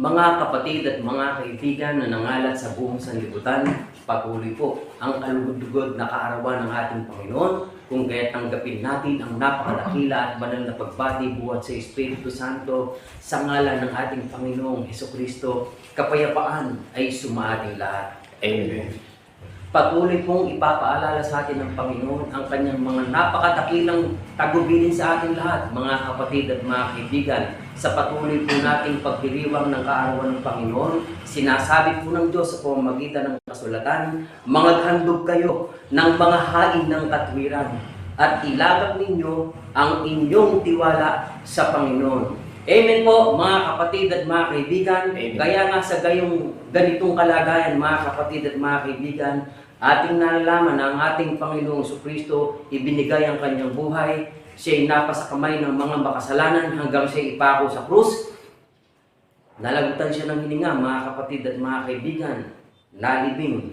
Mga kapatid at mga kaibigan na nangalat sa buong sanlibutan, patuloy po ang kalugod-lugod na kaarawan ng ating Panginoon, kung kaya tanggapin natin ang napakadakila at banal na pagbati buhat sa Espiritu Santo sa ngalan ng ating Panginoong Hesukristo. Kapayapaan ay sumaating lahat. Amen. Patuloy pong ipapaalala sa atin ng Panginoon ang kanyang mga napakadakilang tagubilin sa ating lahat, mga kapatid at mga kaibigan. Sa patuloy po nating pagdiriwang ng kaarawan ng Panginoon, sinasabi po ng Diyos sa pamamagitan ng kasulatan, maghandog kayo ng mga hain ng katwiran at ilagak ninyo ang inyong tiwala sa Panginoon. Amen po, mga kapatid at mga kaibigan. Amen. Kaya nga sa ganitong kalagayan, mga kapatid at mga kaibigan, ating nalalaman na ang ating Panginoong Jesucristo ibinigay ang kanyang buhay. Siya'y napasakamay ng mga makasalanan hanggang siya ipako sa krus. Nalagutan siya ng hininga, mga kapatid at mga kaibigan. Nalibing.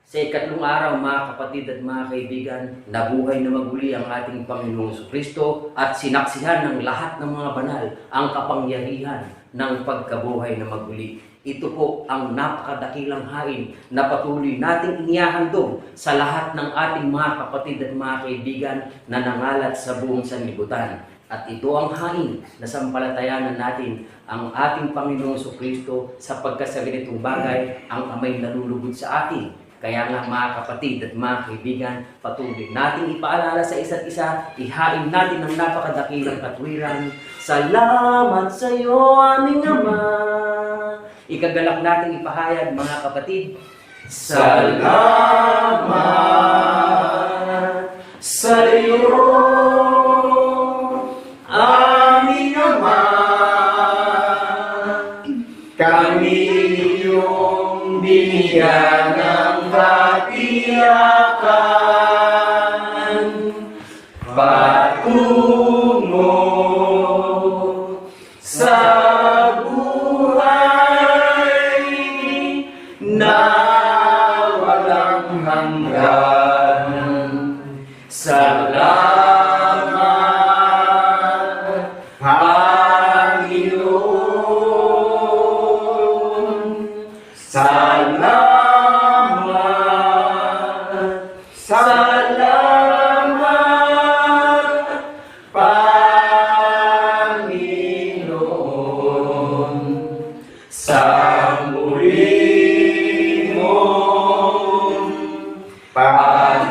Sa ikatlong araw, mga kapatid at mga kaibigan, nabuhay na maguli ang ating Panginoong Jesucristo at sinaksihan ng lahat ng mga banal ang kapangyarihan ng pagkabuhay na maguli. Ito po ang napakadakilang hain na patuloy nating inihahandog sa lahat ng ating mga kapatid at mga kaibigan na nangalat sa buong sanlibutan. At ito ang hain na sampalatayanan natin ang ating Panginoong Jesucristo sapagkat sa ganitong bagay ang amay nalulugod sa atin. Kaya nga mga kapatid at mga kaibigan, patuloy nating ipaalala sa isa't isa, ihain natin ang napakadakilang katwiran. Salamat sa iyo, aming Ama. Ikagalak nating ipahayag, mga kapatid. Salamat sa iyo, aming Ama. Kami iyong binigyan ng katiyakan patungo sa buhay na walang hanggan. Salamat, Panginoon. Salamat, salamat, Panginoon. Sa muli mong pagkabuhay,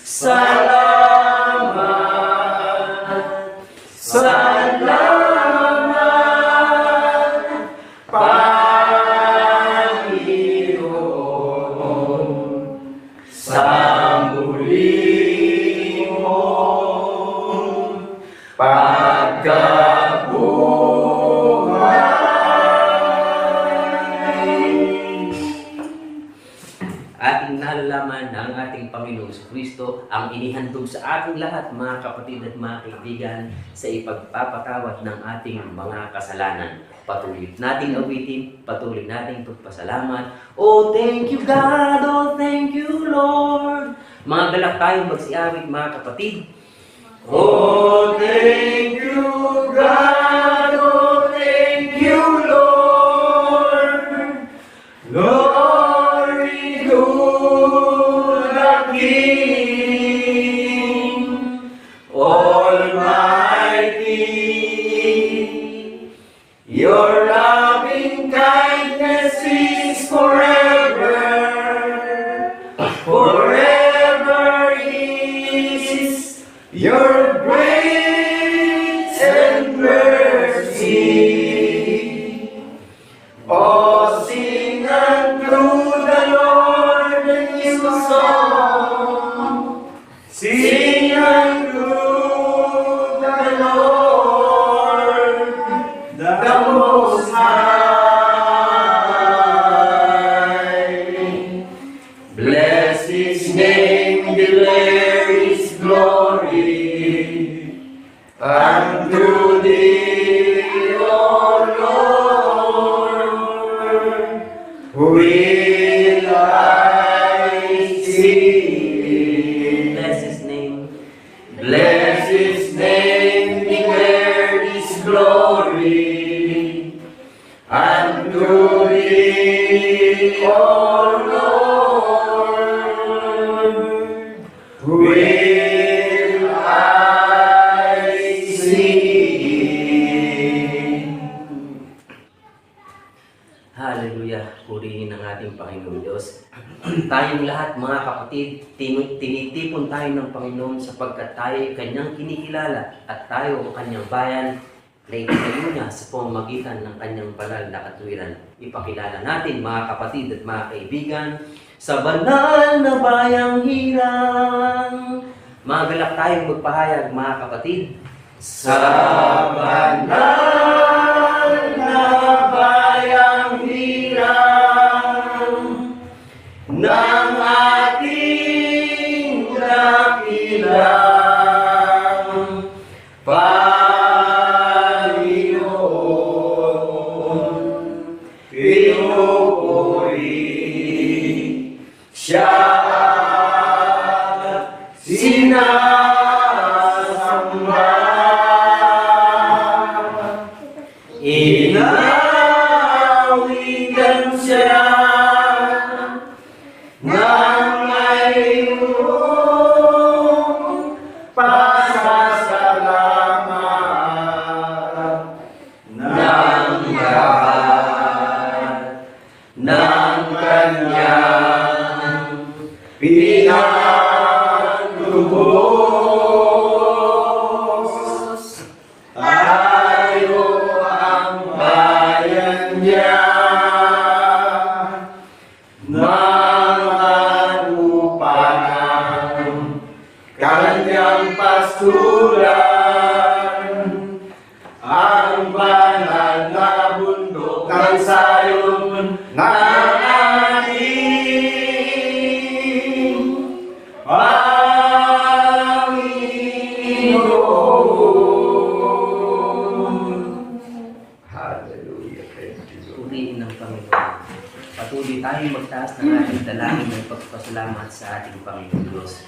salamat, salamat, Panginoon. Sa muli mong pagkabuhay. Ating nalalaman na ang ating Panginoong Jesucristo ang inihandog sa ating lahat, mga kapatid at mga kaibigan, sa ipagpapatawad ng ating mga kasalanan. Patuloy nating awitin, patuloy nating pagpasalamat. Oh, thank you God, oh, thank you Lord. Mga galak tayong magsiawit, mga kapatid. Oh, thank you, God. Oh, thank you, Lord. Glory to the King Almighty. Your loving kindness is forever. Forever is your grace and mercy. Oh, sing unto the Lord a new song. Sing unto the Lord, the Most High. Bless His name, declare His glory. Unto Thee, O Lord, will I sing. Bless His name. Bless His lahat mga kapatid, tinitipon tayo ng Panginoon sapagkat tayo kanyang kinikilala at tayo ang kanyang bayan na itinayo niya sa pamamagitan ng kanyang banal na katwiran. Ipakilala natin mga kapatid at mga kaibigan sa banal na bayang hirang. Magalak tayong magpahayag mga kapatid. Sa banal na bayang hirang ng ating dakilang Panginoon, pinupuri siya at sinasamba. Inawigan siya ng mayroong pasasalamat ng lahat ng kanyang pinagubos. Tayo ang bayan niya, mga upang kanyang pastulan, ang banal na bundok ng Sayon na ating Panginoon. Hallelujah. Thank you, Lord. Purihin ng Panginoon. Patuloy tayong magtaas ng ating dalangin ng pagpasalamat sa ating Panginoon Diyos.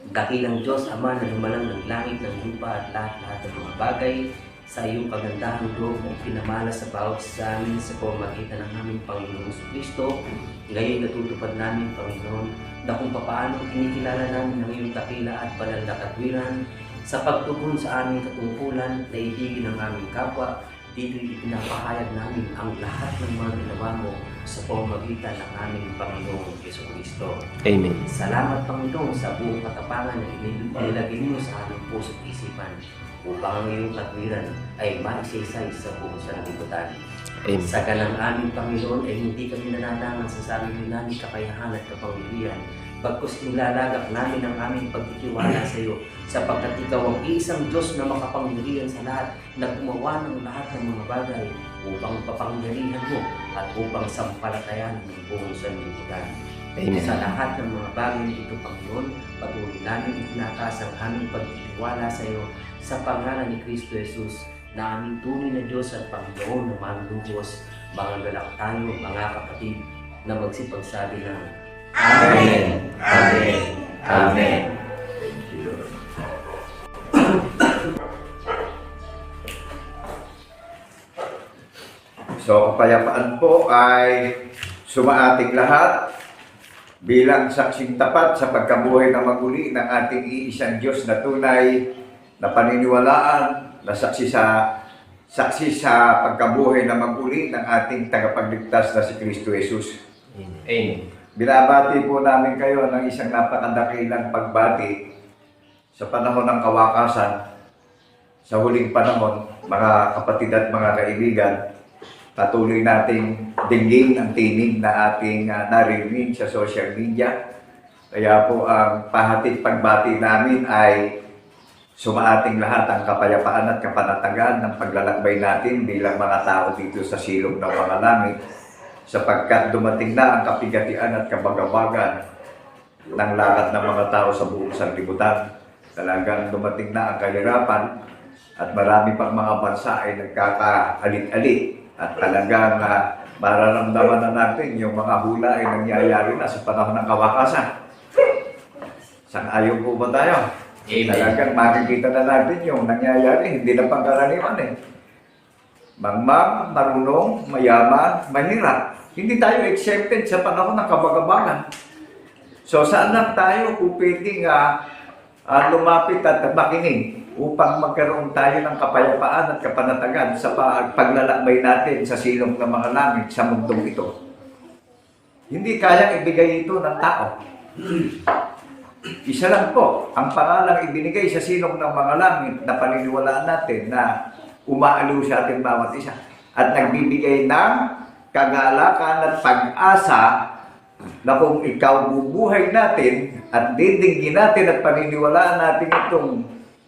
Dakilang Diyos, Ama na lumalang ng langit, ng lupa at lahat-lahat ng mga bagay, sa iyong kagandahang loob mong pinamala sa bawat sa amin sa pamamagitan ng aming Panginoong Kristo. Ngayon natutupad namin, Panginoon, na kung papaano kinikilala namin ang iyong dakila at banal na katwiran sa pagtugon sa aming katungkulan na ibigin ng aming kapwa. Dito'y ipinapahayag namin ang lahat ng mga ginawa mo sa pamamagitan ng aming Panginoong Jesucristo. Amen. Salamat, Panginoon, sa buong katapangan na inilagay mo sa aming puso at isipan upang ang iyong katwiran ay maisaysay sa buong sanlibutan. Amen. Sa ganang aming Panginoon ay hindi kami nananangan sa sarili namin kakayahan at kapangyarihan, bagkus nilalagak namin ang aming pagtitiwala sa iyo, sapagkat ikaw ang isang Diyos na makapangyarihan sa lahat, na gumawa ng lahat ng mga bagay upang papangyarihan mo at upang sampalatayan ng buong sanlibutan. Amen. Sa lahat ng mga bagay na ito, Panginoon, patuloy namin itinakas ang aming pagtitiwala sa iyo sa pangalan ni Kristo Jesus, na aming tunay na Diyos at Panginoon na manlubos. Mga galak tayo, mga kapatid, na magsipagsabi ng Amen. Amen. Amen. Thank you, Lord. So, kapayapaan po ay sumaating lahat bilang saksing tapat sa pagkabuhay na maguli ng ating iisang Diyos na tunay na paniniwalaan, na saksi sa pagkabuhay na maguli ng ating tagapagligtas na si Kristo Jesus. Amen. Binabati po namin kayo ng isang napakadakilang pagbati sa panahon ng kawakasan, sa huling panahon, mga kapatid at mga kaibigan. Patuloy nating dinggin ang tinig na ating narinig sa social media. Kaya po ang pahatid pagbati namin ay sumaating lahat ang kapayapaan at kapanatagan ng paglalakbay natin bilang mga tao dito sa silog ng mga langit, sapagkat dumating na ang kapigatian at kabagabagan ng lakad ng mga tao sa buong sanlibutan. Talagang dumating na ang kahirapan at marami pang mga bansa ay nagkakaalit-alit at talagang mararamdaman na natin yung mga hula ay nangyayari na sa panahon ng kawakasan. Sang-ayon po ba tayo? Amen. Talagang makikita na natin yung nangyayari, hindi na pangkaraniwan eh. Mangmang, marunong, mayaman, mahirap. Hindi tayo accepted sa panahon ng kabagabagan. So saan lang tayo kung pwedeng lumapit at makinig upang magkaroon tayo ng kapayapaan at kapanatagan sa paglalakbay natin sa silong ng mga langit sa mundong ito. Hindi kayang ibigay ito ng tao. Isa lang po, ang pangalang ibinigay sa silong ng mga langit na paniniwalaan natin na umaaliw sa ating bawat isa at nagbibigay ng kagalakan at pag-asa na kung ikaw bubuhay natin at didinggin natin at paniniwalaan natin itong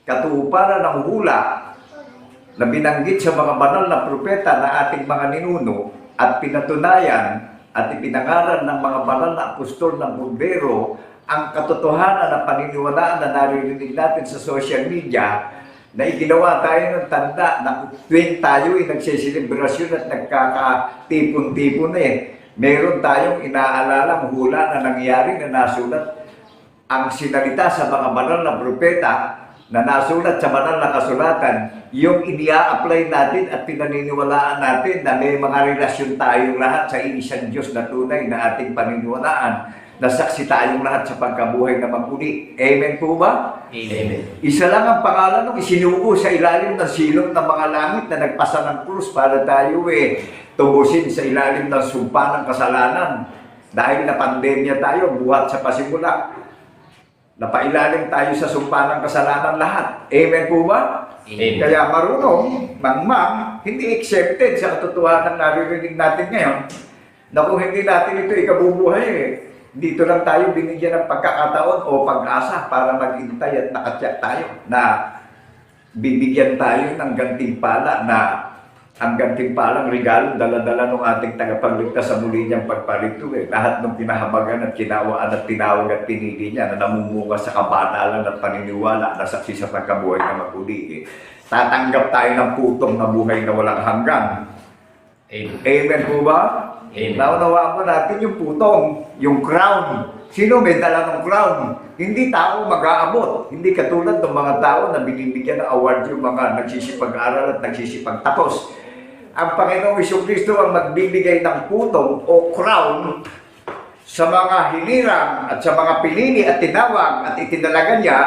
katuparan ng hula na binanggit sa mga banal na propeta na ating mga ninuno at pinatunayan at ipinangaral ng mga banal na apostol ng Bumbero ang katotohanan na paniniwalaan na naririnig natin sa social media na iginawa tayo ng tanda na tuwing tayo ay nagsiselebrasyon at nagkakatipon-tipon meron tayong inaalalang hula na nangyari na nasulat ang sinalita sa mga banal na propeta na nasulat sa banal na kasulatan, yung inia-apply natin at pinaniniwalaan natin na may mga relasyon tayong lahat sa isang Diyos na tunay na ating paniniwalaan. Nasaksi tayong lahat sa pagkabuhay na magmuli. Amen po ba? Amen. Isa lang ang pangalan ng isinuko sa ilalim ng silong ng mga langit na nagpasa ng krus para tayo tubusin sa ilalim ng sumpa ng kasalanan. Dahil na pandemya tayo, buhat sa pasimula. Napailalim tayo sa sumpa ng kasalanan lahat. Amen po ba? Amen. Kaya marunong, mangmang, hindi accepted sa katotohanan na naririnig natin ngayon na kung hindi natin ito ikabubuhay dito lang tayo binigyan ng pagkakataon o pag-asa para maghintay at nakatyak tayo na bibigyan tayo ng gantimpala na ang gantimpalang regalo dala-dala ng ating tagapagligtas sa muli niyang pagparito. Lahat ng pinahabagan at kinawaan at tinawag at pinili niya na namumunga sa kabanalan at paniniwala na saksi sa pagkabuhay na maguli. Tatanggap tayo ng putong na buhay na walang hanggan. Amen. Amen po ba? Amen. Naunawaan po natin yung putong, yung crown. Sino may dala ng crown? Hindi tao mag-aabot. Hindi katulad ng mga tao na binibigyan ng award yung mga nagsisipag-aral at nagsisipag-tapos. Ang Panginoong Jesucristo ang magbibigay ng putong o crown sa mga hinirang at sa mga pinili at tinawag at itinalaga niya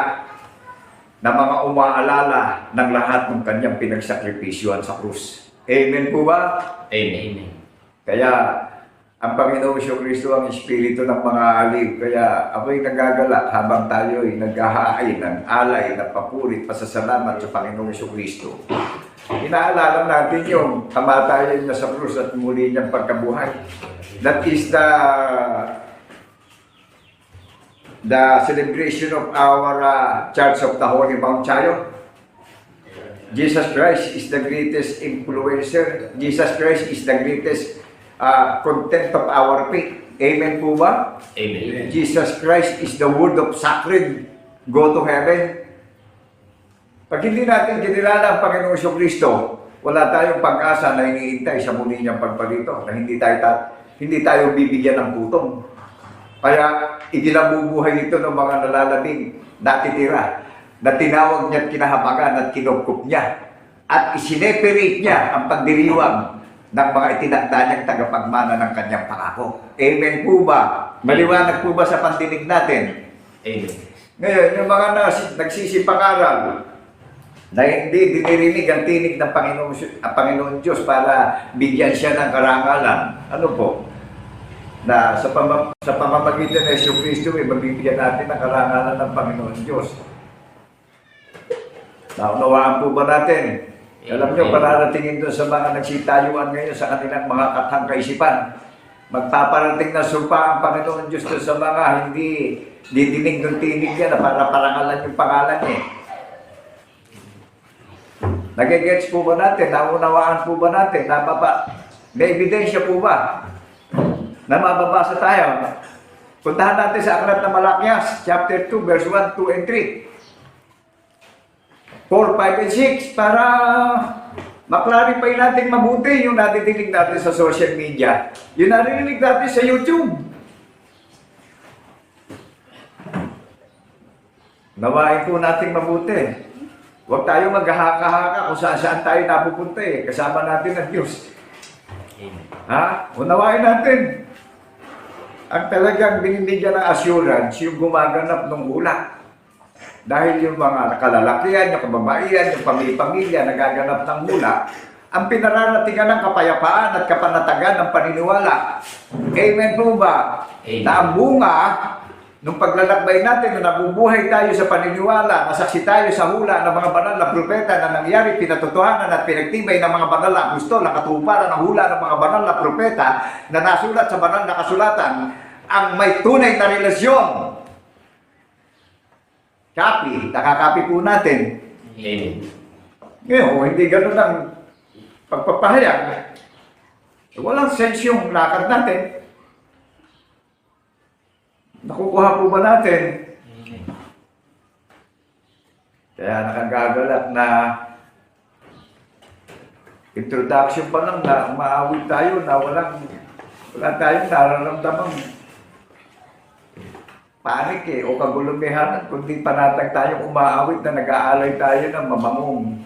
na mga umaalala ng lahat ng kanyang pinagsakripisyohan sa krus. Amen po ba? Amen. Kaya, ang Panginoong Jesucristo ang Espiritu ng mga aliw. Kaya ako'y nagagalak habang tayo'y naghahain ng alay, ng papurit, pasasalamat sa Panginoong Jesucristo. Inaalala natin yung kamatayan niya sa krus at muli niyang pagkabuhay. That is the celebration of our Church of the Holy Mount Zion. Jesus Christ is the greatest influencer. Jesus Christ is the greatest content of our faith. Amen po ba? Amen. Jesus Christ is the word of sacred. Go to heaven. Pag hindi natin kinilala ang Panginoong Jesucristo, wala tayong pag-asa na iniintay sa muli niyang pagparito na hindi tayo bibigyan ng putong. Kaya ikinabubuhay ito ng mga nalalabing natitira na tinawag niya at kinahabagan at kinupkup niya at isineperate niya ang pagdiriwang ng mga itinakda niyang tagapagmana ng kanyang pangako. Amen po ba? Maliwanag po ba sa pandinig natin? Amen. Ngayon, yung mga nagsisipag-aral na hindi dinirinig ang tinig ng Panginoon Diyos para bigyan siya ng karangalan. Ano po? Na sa pamamagitan ng Jesucristo, mabibigyan natin ng karangalan ng Panginoon Diyos. Naunawaan po ba natin? Alam nyo, pararatingin doon sa mga nagsitayuan ngayon sa kanilang mga katang kaisipan. Magpaparating na sumpa ang Panginoon Diyos doon sa mga hindi didinig ng tinig niya na para parangalan yung pangalan niya. Nagigets po ba natin? Naunawaan po ba natin? May ebidensya po ba na mababasa tayo? Puntahan natin sa aklat ng Malakias, chapter 2, verse 1, 2, and 3. 4, 5, and 6 para maklarify natin mabuti yung nadidinig natin sa social media. Yung narinig natin sa YouTube. Nawain po natin mabuti. Huwag tayo maghahaka-haka kung saan tayo napupunta Kasama natin ang Diyos. Ha? Unawain natin. Ang talagang binibigyan ng assurance yung gumaganap ng hula. Dahil yung mga kalalakihan, yung kababaihan, yung pamilya nagaganap ng hula, ang pinararatingan ng kapayapaan at kapanatagan ng paniniwala. Amen po ba? Amen. Na ang bunga nung paglalakbay natin na nabubuhay tayo sa paniniwala, nasaksi tayo sa hula ng mga banal na propeta na nangyari, pinatotohanan at pinagtibay ng mga banal na apostol, na katuparan ng hula ng mga banal na propeta na nasulat sa banal na kasulatan, ang may tunay na relasyon. Copy, nakakopy po natin. Amen. Ngayon, hindi ganun ang pagpapahayag. Walang sense yung lakad natin. Nakukuha po ba natin? Kaya nakagagalak na introduction pa lang na umaawit tayo na wala tayong nararamdamang panik o kagulumihan, kundi panatag tayong umaawit na nag-aalay tayo ng mamangong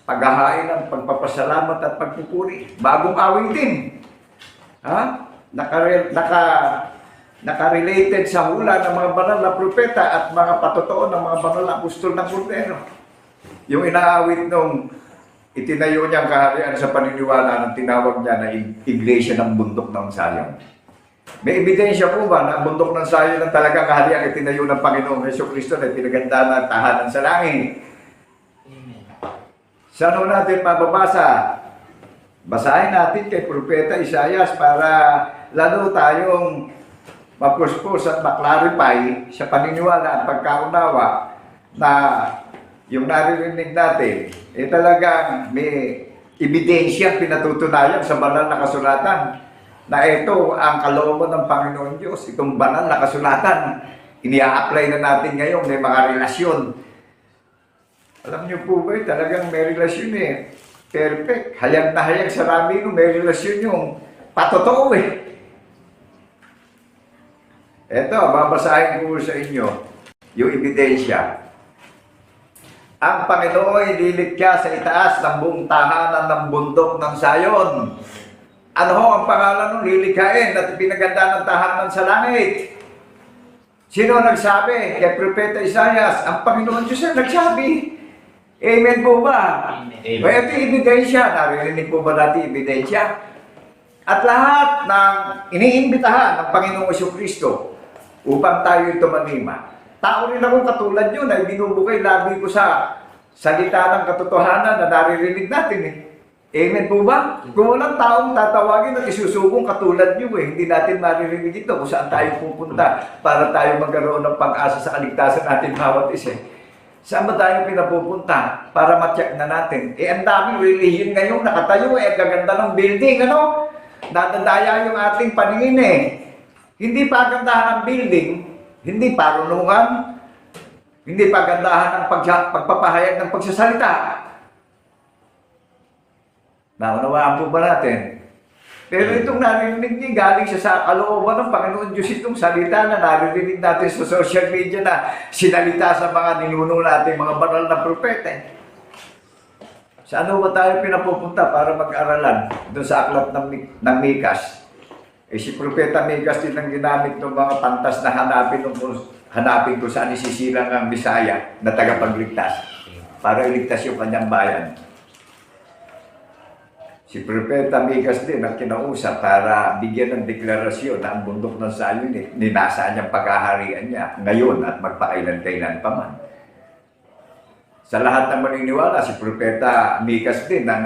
paghahain ng pagpapasalamat at pagpupuri. Bagong awitin. Ha? Nakarelated sa hula ng mga banal na propeta at mga patotoo ng mga banal na apostol ng Kordero. Yung inaawit nung itinayo niyang kaharian sa paniniwala ng tinawag niya na Iglesia ng Bundok ng Sayon. May ebidensya po ba na ang Bundok ng Sayon ng talagang kaharian itinayo ng Panginoong Hesukristo na pinaganda na tahanan sa langit? Saan natin mababasa? Basahin natin kay Propeta Isaias para lalo tayong mapuspos at maklarify sa paniniwala at pagkaunawa na yung naririnig natin, talagang may ebidensya pinatutunayan sa banal na kasulatan na ito ang kalooban ng Panginoon Diyos. Itong banal na kasulatan, ini-apply na natin ngayon, may mga relasyon. Alam niyo po ba, talagang may relasyon perfect. Hayag na hayag sa rami ko, may relasyon yung patotoo Ito, babasahin ko sa inyo yung ebidensya. Ang Panginoon lilikha sa itaas ng buong tahanan ng bundok ng Sayon. Ano ho ang pangalan ng lilikhain at pinaganda ng tahanan sa langit? Sino nagsabi? Kay Propeta Isaias. Ang Panginoon Diyos ang nagsabi. Amen po ba? Amen. Kaya ito ebidensya. Narinig po ba natin ebidensya? At lahat ng iniimbitahan ng Panginoong Jesucristo upang tayo ito manima. Tao rin akong katulad nyo na binubukay labi ko sa salita ng katotohanan na naririnig natin Amen po ba? Kung walang taong tatawagin at isusubong katulad nyo hindi natin maririnig ito kung saan tayo pupunta para tayo magkaroon ng pag-asa sa kaligtasan natin bawat isa. Saan ba tayo pinapupunta para matyak na natin? Ang daming relihiyon ngayon nakatayo ang gaganda ng building, ano? Nadadaya yung ating paningin Hindi pa gandahan ng building, hindi parunungan, hindi pa gandahan ng pagpapahayag ng pagsasalita. Naunawaan po ba natin? Pero itong narinig niyo, galing siya sa kalooban ng Panginoon Diyos itong salita na naririnig natin sa social media na sinalita sa mga ninuno natin, mga banal na propeta. Saan ba tayo pinapupunta para mag-aralan? Doon sa aklat ng Mikas. Si Propeta Mikas din ang ginamit ng mga pantas na hanapin kung saan isisirang ang Bisaya na tagapagligtas para iligtas yung kanyang bayan. Si Propeta Mikas din ang kinausap para bigyan ng deklarasyon na ang bundok ng Sayon ninasa niyang paghaharian niya ngayon at magpakailan-kailan pa man. Sa lahat ng maniniwala, si Propeta Mikas din ang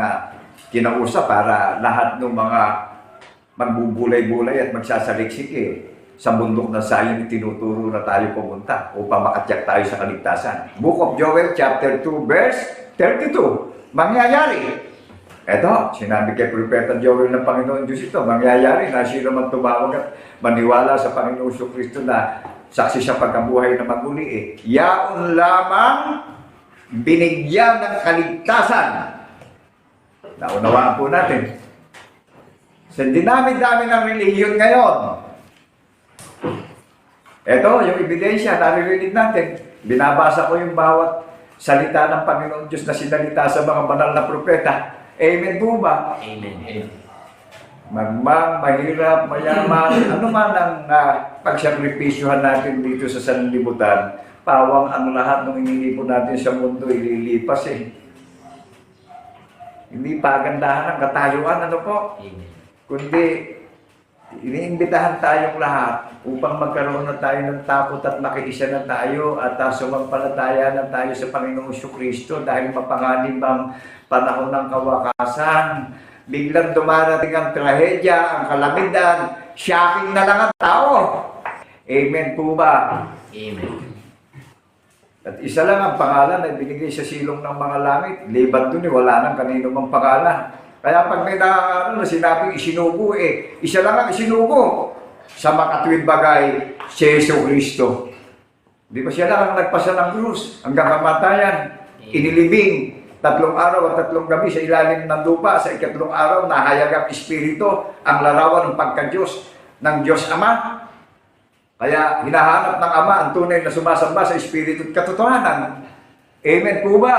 kinausap para lahat ng mga magbubulay-bulay at magsasaliksik sa bundok ng Sayon tinuturo na tayo pumunta upang makatyak tayo sa kaligtasan. Book of Joel chapter 2 verse 32. Mangyayari. Eto, sinabi kay Propeta Joel ng Panginoon Diyos ito, mangyayari na sino man tumawag at maniwala sa Panginoong Jesucristo na saksi siya pagkabuhay na maguli yaon lamang binigyan ng kaligtasan. Naunawaan po natin. Sa dinami-dami ng relihiyon ngayon, eto, yung ebidensya, naririnig natin. Binabasa ko yung bawat salita ng Panginoon Diyos na sinalita sa mga banal na propeta. Amen po ba? Amen. Magmang, mahirap, mayaman, ano man ang pagsakripisyohan natin dito sa sanlibutan, pawang ang lahat ng inilipon natin sa mundo ililipas Hindi pagandahan ng katayuan, ano po? Amen. Kundi iniimbitahan tayong lahat upang magkaroon na tayo ng takot at makiisa na tayo at sumampalataya na tayo sa Panginoong Kristo dahil mapanganib ang panahon ng kawakasan. Biglang dumarating ang trahedya, ang kalamidad, shocking na lang ang tao. Amen po ba? Amen. At isa lang ang pangalan na binigay sa silong ng mga langit. Liban dun wala nang kanino mang pangalan. Kaya pag may sinabing isinugo, isa lang ang isinugo sa makatwid bagay, si Yesu Kristo. Di ba siya lang ang nagpasa ng krus hanggang kamatayan, inilibing 3 araw at 3 gabi sa ilalim ng lupa, sa 3 araw nahayag ang Espiritu, ang larawan ng pagka-Diyos ng Diyos Ama. Kaya hinahanap ng Ama ang tunay na sumasamba sa Espiritu at katotohanan. Amen po ba?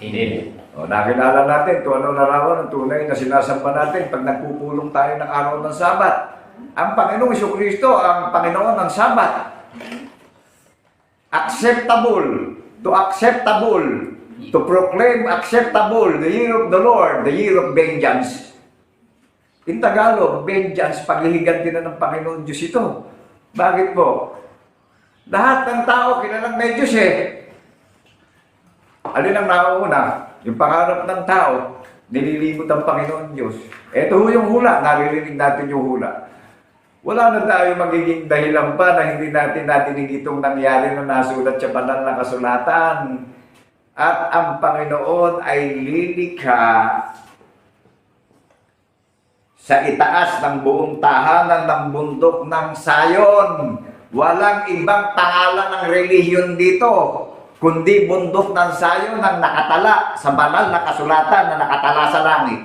Amen. O, nakilala natin kung ano larawan ng tunay na sinasamba natin pag nagpupulong tayo ng araw ng Sabat. Ang Panginoong Jesucristo ang Panginoon ng Sabat. Acceptable, to proclaim acceptable, the year of the Lord, the year of vengeance. In Tagalog, vengeance, pagliliganti na ng Panginoon Diyos ito. Bakit po? Lahat ng tao kilalang may Diyos Alin ang nauuna? Yung pangarap ng tao, nililimot ang Panginoon Diyos. Ito yung hula, naririnig natin yung hula. Wala na tayo magiging dahilan pa na hindi natin natinig itong nangyari na nasulat sa banal na kasulatan. At ang Panginoon ay lilikha sa itaas ng buong tahanan ng bundok ng Sayon. Walang ibang pangalan ng relihiyon dito, kundi bundok ng Sayon ang nakatala sa banal na kasulatan na nakatala sa langit.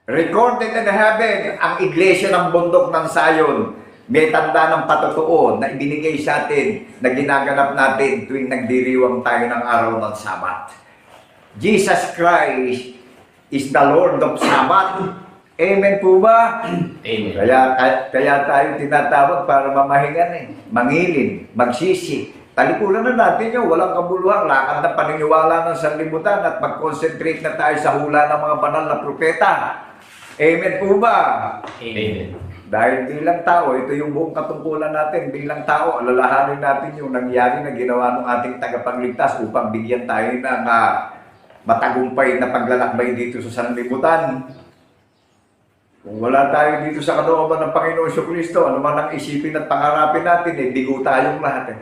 Recorded in heaven ang iglesia ng bundok ng Sayon. May tanda ng patotoo na ibinigay sa atin na ginaganap natin tuwing nagdiriwang tayo ng araw ng Sabat. Jesus Christ is the Lord of Sabbath. Amen po ba? Amen. Kaya tayo tinatawag para mamahingan mangilin, magsisi. Talikuran na natin yung walang kabuluhan, lakad na paniniwala ng sanlibutan at mag-concentrate na tayo sa hula ng mga banal na propeta. Amen po ba? Amen. Dahil bilang tao, ito yung buong katungkulan natin. Bilang tao, alalahanin natin yung nangyari na ginawa ng ating tagapagligtas upang bigyan tayo ng matagumpay na paglalakbay dito sa sanlibutan. Kung wala tayo dito sa kalooban ng Panginoon Jesucristo, ano man ang isipin at pangarapin natin, bigo tayong lahat.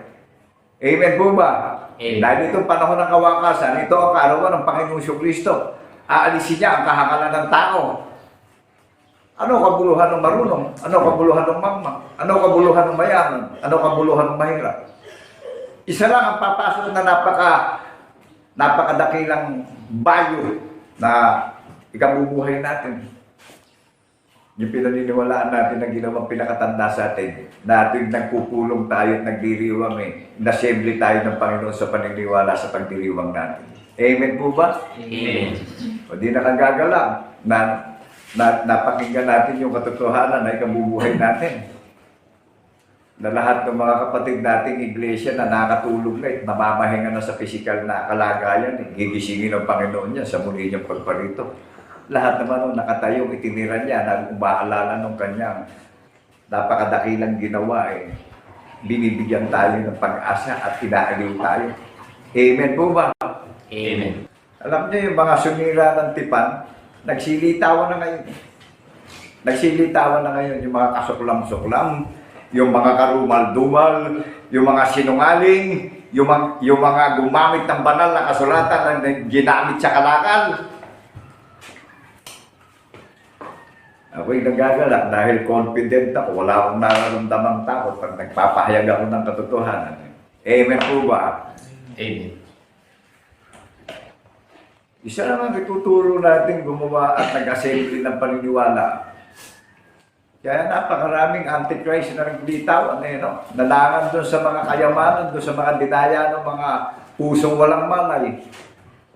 Amen po ba? Amen. Dahil itong panahon ng kawakasan, ito ang kaarawan ng Panginoong Jesucristo. Aalisin niya ang kahangalan ng tao. Ano kabuluhan ng marunong? Ano kabuluhan ng mangmang? Ano kabuluhan ng mayaman? Ano kabuluhan ng mahirap? Isa lang ang papasok na napakadakilang bayo na ikabubuhay natin. Yung pinaniniwalaan natin na ginawang pinakatanda sa atin, na tuwing nagpupulong tayo at nagdiriwang nasemble tayo ng Panginoon sa paniniwala sa pagdiriwang natin. Amen po ba? Amen. O di nakagagalak na napakinggan natin yung katotohanan na ikabubuhay natin. Na lahat ng mga kapatid nating iglesia na nakatulog na namamahinga na sa pisikal na kalagayan, gigisingin ng Panginoon niya sa muli niyang pagparito. Lahat naman nakatayong itinira niya na umaalala ng kanyang napakadakilang ginawa binibigyan tayo ng pag-asa at inaaliw tayo. Amen po ba? Amen. Alam niyo yung mga sumira ng tipan, nagsilitawan na ngayon. Nagsilitawan na ngayon yung mga kasuklam-suklam, yung mga karumal-dumal, yung mga sinungaling, yung mga gumamit ng banal na kasulatan na ginamit sa kalakal. Ako'y nagagalak dahil confident ako, wala akong nararamdamang takot pag nagpapahayag ako ng katotohanan. Amen po ba? Amen. Isa lang ang ituturo natin gumawa at nag-assembly ng paniniwala. Kaya napakaraming antichrist na nagbitawan nalangan doon sa mga kayamanan, doon sa mga dinaya ng mga pusong walang malay.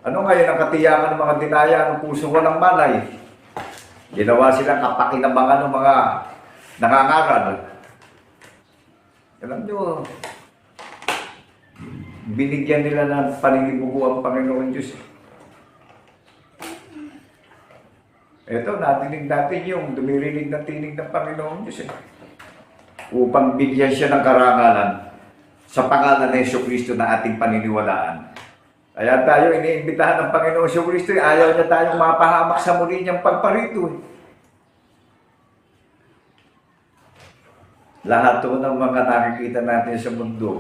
Ano ngayon ang katiyakan ng mga dinaya ng pusong walang malay? Ginawa silang kapakinabangan ng mga nangangaral. Alam nyo, binigyan nila ng paninibugo ang Panginoon Diyos. Ito, natinig natin yung dumirinig ng tinig ng Panginoon Diyos upang bigyan siya ng karangalan sa pangalan ng Jesucristo na ating paniniwalaan. Kaya tayo iniimbitahan ng Panginoon Jesucristo, ayaw niya tayong mapahamak sa muli niyang pagparito. Lahat to ng mga nakikita natin sa mundo,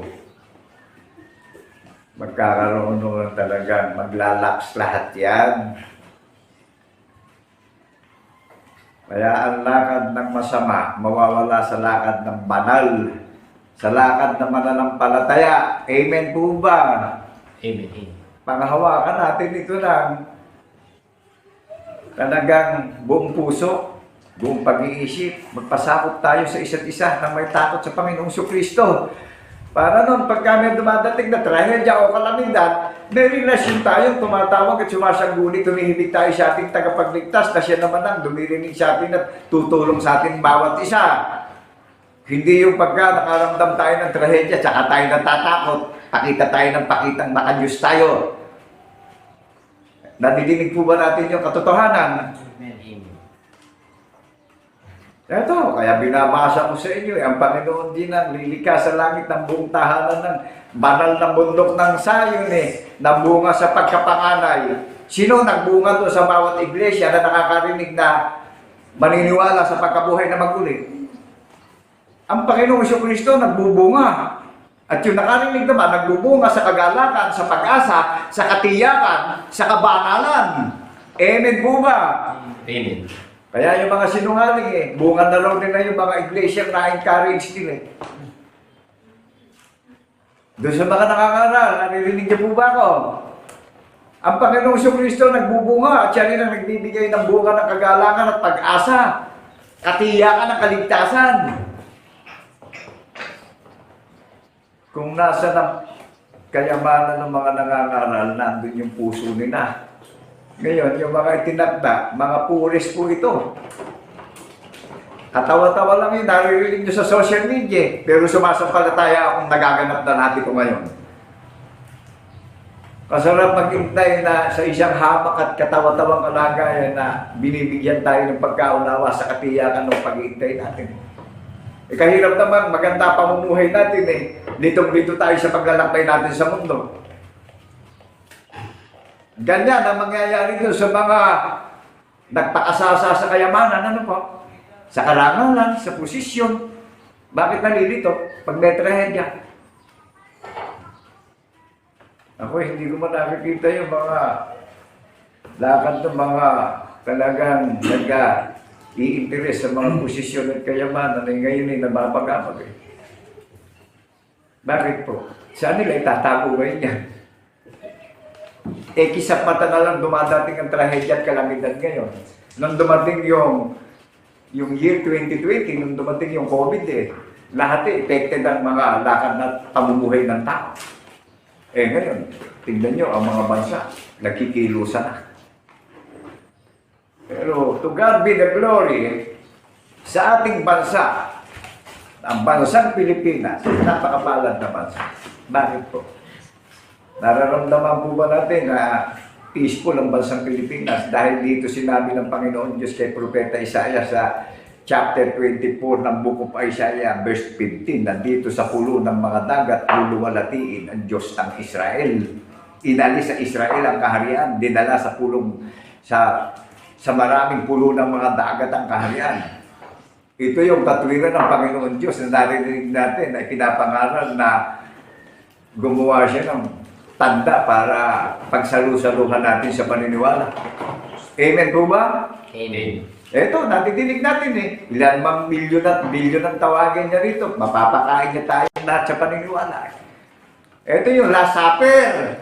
magkakaroon ng talagang maglalaks lahat yan. Kaya ang lakad ng masama, mawawala sa lakad ng banal, sa lakad ng mananampalataya. Amen po ba? Amen. Panghawakan natin ito lang. Talagang buong puso, buong pag-iisip, magpasakop tayo sa isa't isa na may takot sa Panginoong Jesucristo. Para nun, pagka may dumadating na trahedya o kalamidad, may relasyon tayong tumatawag at sumasangguni, tumihibig tayo sa ating tagapagligtas na siya naman ang dumirinig sa atin at tutulong sa ating bawat isa. Hindi yung pagka nakaramdam tayo ng trahedya, tsaka tayo natatakot, pakita tayo ng pakitang makanyos tayo. Nadidinig po ba natin yung katotohanan? Ito, kaya binabasa ko sa inyo, ang Panginoon din ang lilikha sa langit ng buong tahanan ng banal na bundok ng Sayon, nabunga sa pagkapanganay. Sino nagbunga doon sa bawat iglesia na nakakarinig na maniniwala sa pagkabuhay na maguli? Ang Panginoong Jesucristo nagbubunga. At yung nakarinig naman, nagbubunga sa kagalakan, sa pag-asa, sa katiyakan, sa kabanalan. Amen po ba? Amen. Kaya yung mga sinungaling bunga na lang din na yung mga iglesia na-encourage din Doon sa mga nakakaral, naririnig niyo po ba ako? Ang Panginoong Jesucristo nagbubunga at siya rin ang nagbibigay ng bunga ng kagalangan at pag-asa, katiyakan ng kaligtasan. Kung nasa ng kayamanan ng mga nangangaral, nandun yung puso nila. Ngayon, yung mga itinakda, mga puris po ito. Katawa-tawa lang yun, naririnig nyo sa social media, pero sumasampalataya akong nagaganap na natin ko ngayon. Masarap maghintay na sa isang hamak at katawa-tawang kalagayan na binibigyan tayo ng pagkaunawa sa katiyakan ng paghihintay natin. Kahirap naman, maganda pamumuhay natin Litong-lito tayo sa paglalakbay natin sa mundo. Ganyan ang mangyayari doon sa mga nagpakasasa sa kayamanan, ano po? Sa karangalan, sa posisyon. Bakit nalilito? Pag may trahedya. Ako, hindi ko man nakikita yung mga lakad ng mga talagang nag-i-interest sa mga posisyon at kayamanan ay ngayon ay nababagabag Bakit po? Saan nila itatago ngayon yan? Kisap mata na lang dumadating ang trahedya at kalamidad ngayon. Nung dumating yung year 2020, nung dumating yung COVID lahat affected ang mga lakad na pamumuhay ng tao. Ngayon, tingnan nyo ang mga bansa, nagkikilusan na. Pero to God be the glory sa ating bansa, ang bansang Pilipinas, napakapalad na bansa. Bakit po? Nararamdaman po ba natin na peaceful ang bansang Pilipinas dahil dito sinabi ng Panginoon Diyos kay Propeta Isaiah sa chapter 24 ng Book of Isaiah, verse 15, na dito sa pulo ng mga dagat luluwalatiin ang Diyos ng Israel. Inalis sa Israel ang kaharian, dinala sa pulong sa maraming pulo ng mga dagat ang kaharian. Ito yung katwiran ng Panginoon Diyos na narinig natin ay pinapangaral na gumawa siya ng tanda para pagsalu-saluhan natin sa paniniwala. Amen po ba? Amen. Ito, natidinig natin Ilan mang milyon at bilyon ang tawagin niya rito. Mapapakain niya tayo lahat sa paniniwala. Ito yung Last Supper.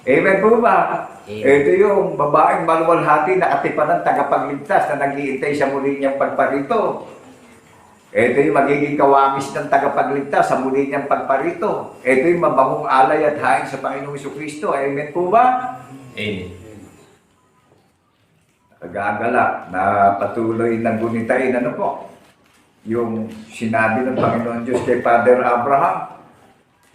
Amen po ba? Amen. Ito yung babaeng maluwalhati na katipan ng tagapagligtas na nag-iintay sa muli niyang pagparito. Ito yung magiging kawangis ng tagapagligtas sa muli niyang pagparito. Ito yung mabangong alay at hain sa Panginoong Jesucristo. Amen po ba? Amen. Nagagala na patuloy ng gunitain, ano po? Yung sinabi ng Panginoon Diyos kay Father Abraham,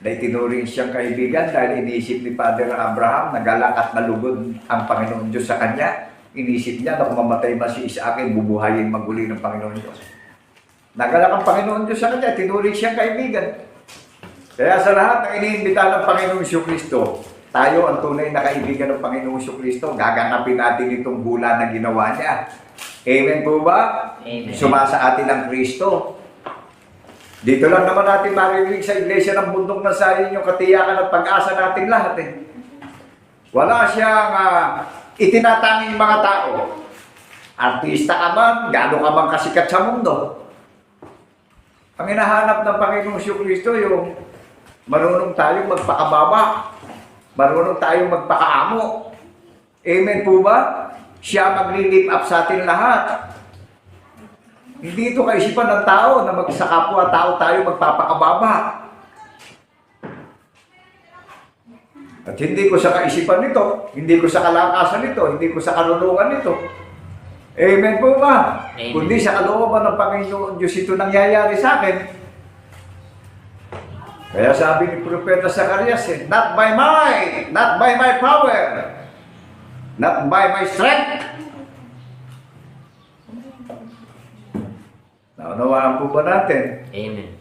na itinuring siyang kaibigan dahil iniisip ni Father Abraham, nagalak at nalugod ang Panginoon Diyos sa kanya. Inisip niya na kung mamatay man si Isaac, bubuhayin maguli ng Panginoon Diyos. Nagalak ang Panginoon Diyos sa kanya, tinuring siyang kaibigan. Kaya sa lahat ng iniimbita ng Panginoong Kristo, tayo ang tunay na kaibigan ng Panginoong Kristo, gaganapin natin itong hula na ginawa niya. Amen po ba? Amen. Sumasa atin ang Kristo. Dito lang naman natin maririnig sa iglesia ng bundok ng Zion yung katiyakan at pag-asa natin lahat eh. Wala siyang itinatanging mga tao. Artista ka man, gano'n ka man kasikat sa mundo. Ang hinahanap ng Panginoong Kristo yung marunong tayong magpakababa, marunong tayong magpakaamo. Amen po ba? Siya magli-lift up sa atin lahat. Hindi ito kaisipan ng tao na sa kapwa-tao tayo magpapakababa. At hindi ko sa kaisipan nito, hindi ko sa kalakasan nito, hindi ko sa karunungan nito. Amen po ba? Amen. Kundi sa kalooban ng Panginoon Diyos ito nangyayari sa akin. Kaya sabi ni Propeta Zacarias, not by might, not by my power, not by my strength. Naunawaan po ba natin? Amen.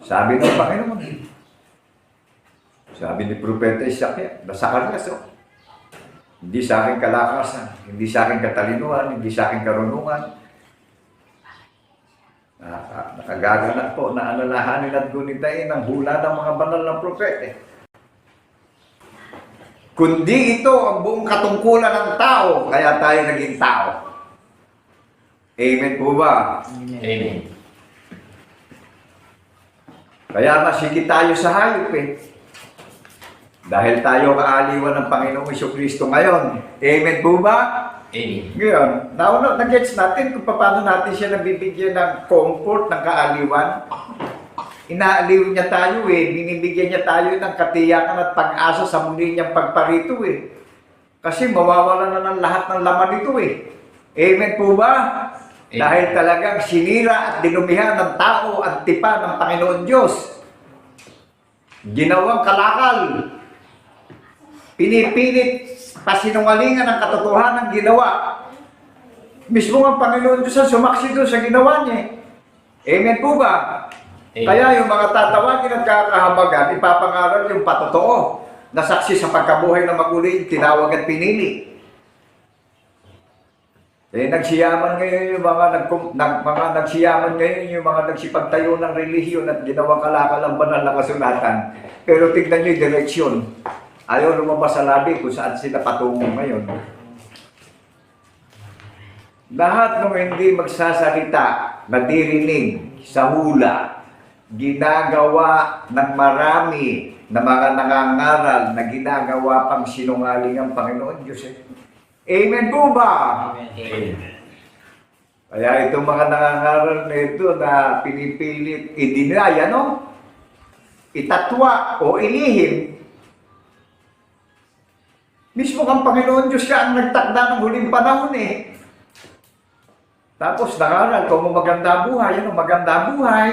Sabi ng Panginoon, sabi ni Propeta Zacarias, hindi sa aking kalakasan, hindi sa aking katalinuhan, hindi sa aking karunungan. Nakagaganap po na alalahanin at gunitain ang hula ng mga banal ng propete. Kundi ito ang buong katungkulan ng tao, kaya tayo naging tao. Amen po ba? Amen. Kaya masigit tayo sa hayop eh. Dahil tayo kaaliwan ng Panginoong Kristo ngayon. Amen po ba? Amen. Ngayon, nag-gets natin kung paano natin siya nabibigyan ng comfort, ng kaaliwan. Inaaliw niya tayo eh. Binibigyan niya tayo ng katiyakan at pag-asa sa muli niyang pagparito eh. Kasi mawawala na ng lahat ng laman nito eh. Amen po ba? Amen. Dahil talagang sinira at dinumihan ng tao ang tipa ng Panginoon Diyos. Ginawang kalakal. Pinipilit pasinungalingan ang katotohanan ng ginawa. Mismo ang Panginoon Diyos ang sumaksi doon sa ginawa niya. Amen po ba? Amen. Kaya yung mga tatawagin at kakahabagan, ipapangaral yung patotoo na saksi sa pagkabuhay ng maguli, tinawag at pinili. Nagsiyaman ngayon yung mga nagsiyaman ngayon yung mga nagsipagtayo ng relihiyon at ginawang kalakal ang banal na kasulatan. Pero tignan nyo yung direksyon. Ayaw lumabas sa labi kung saan sila patungo ngayon. Lahat ng hindi magsasalita, nadirinig sa hula, ginagawa ng marami na mga nangangaral na ginagawa pang sinungaling ang Panginoon Diyos. Amen po ba? Amen. Kaya itong mga nangangaral na ito na pinipilit i-deny, itatwa o ilihim, mismo ang Panginoon Diyos ka ang nagtakda ng huling panahon eh. Tapos nangaral kung maganda buhay, maganda buhay.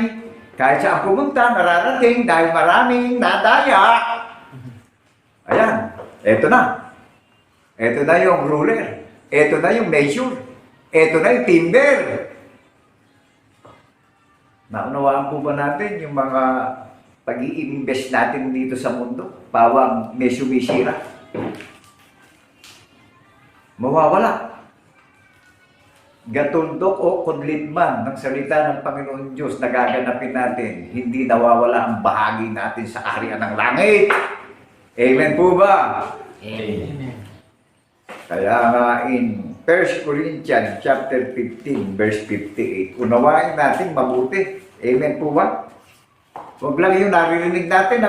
Kahit saan pumunta, nararating dahil maraming nadaya. Ayan, eto na. Eto na yung ruler. Eto na yung measure. Eto na yung timber. Naunawaan po ba natin yung mga pag-i-invest natin dito sa mundo? Bawang may sumisira. Mawawala. Gatundok o kudlit man ng salita ng Panginoon Diyos na gaganapin natin, hindi nawawala ang bahagi natin sa kaharian ng langit. Amen po ba? Amen. Kaya nga in 1 Corinthians chapter 15 verse 58, unawain natin mabuti. Amen po ba? Huwag lang yung naririnig natin,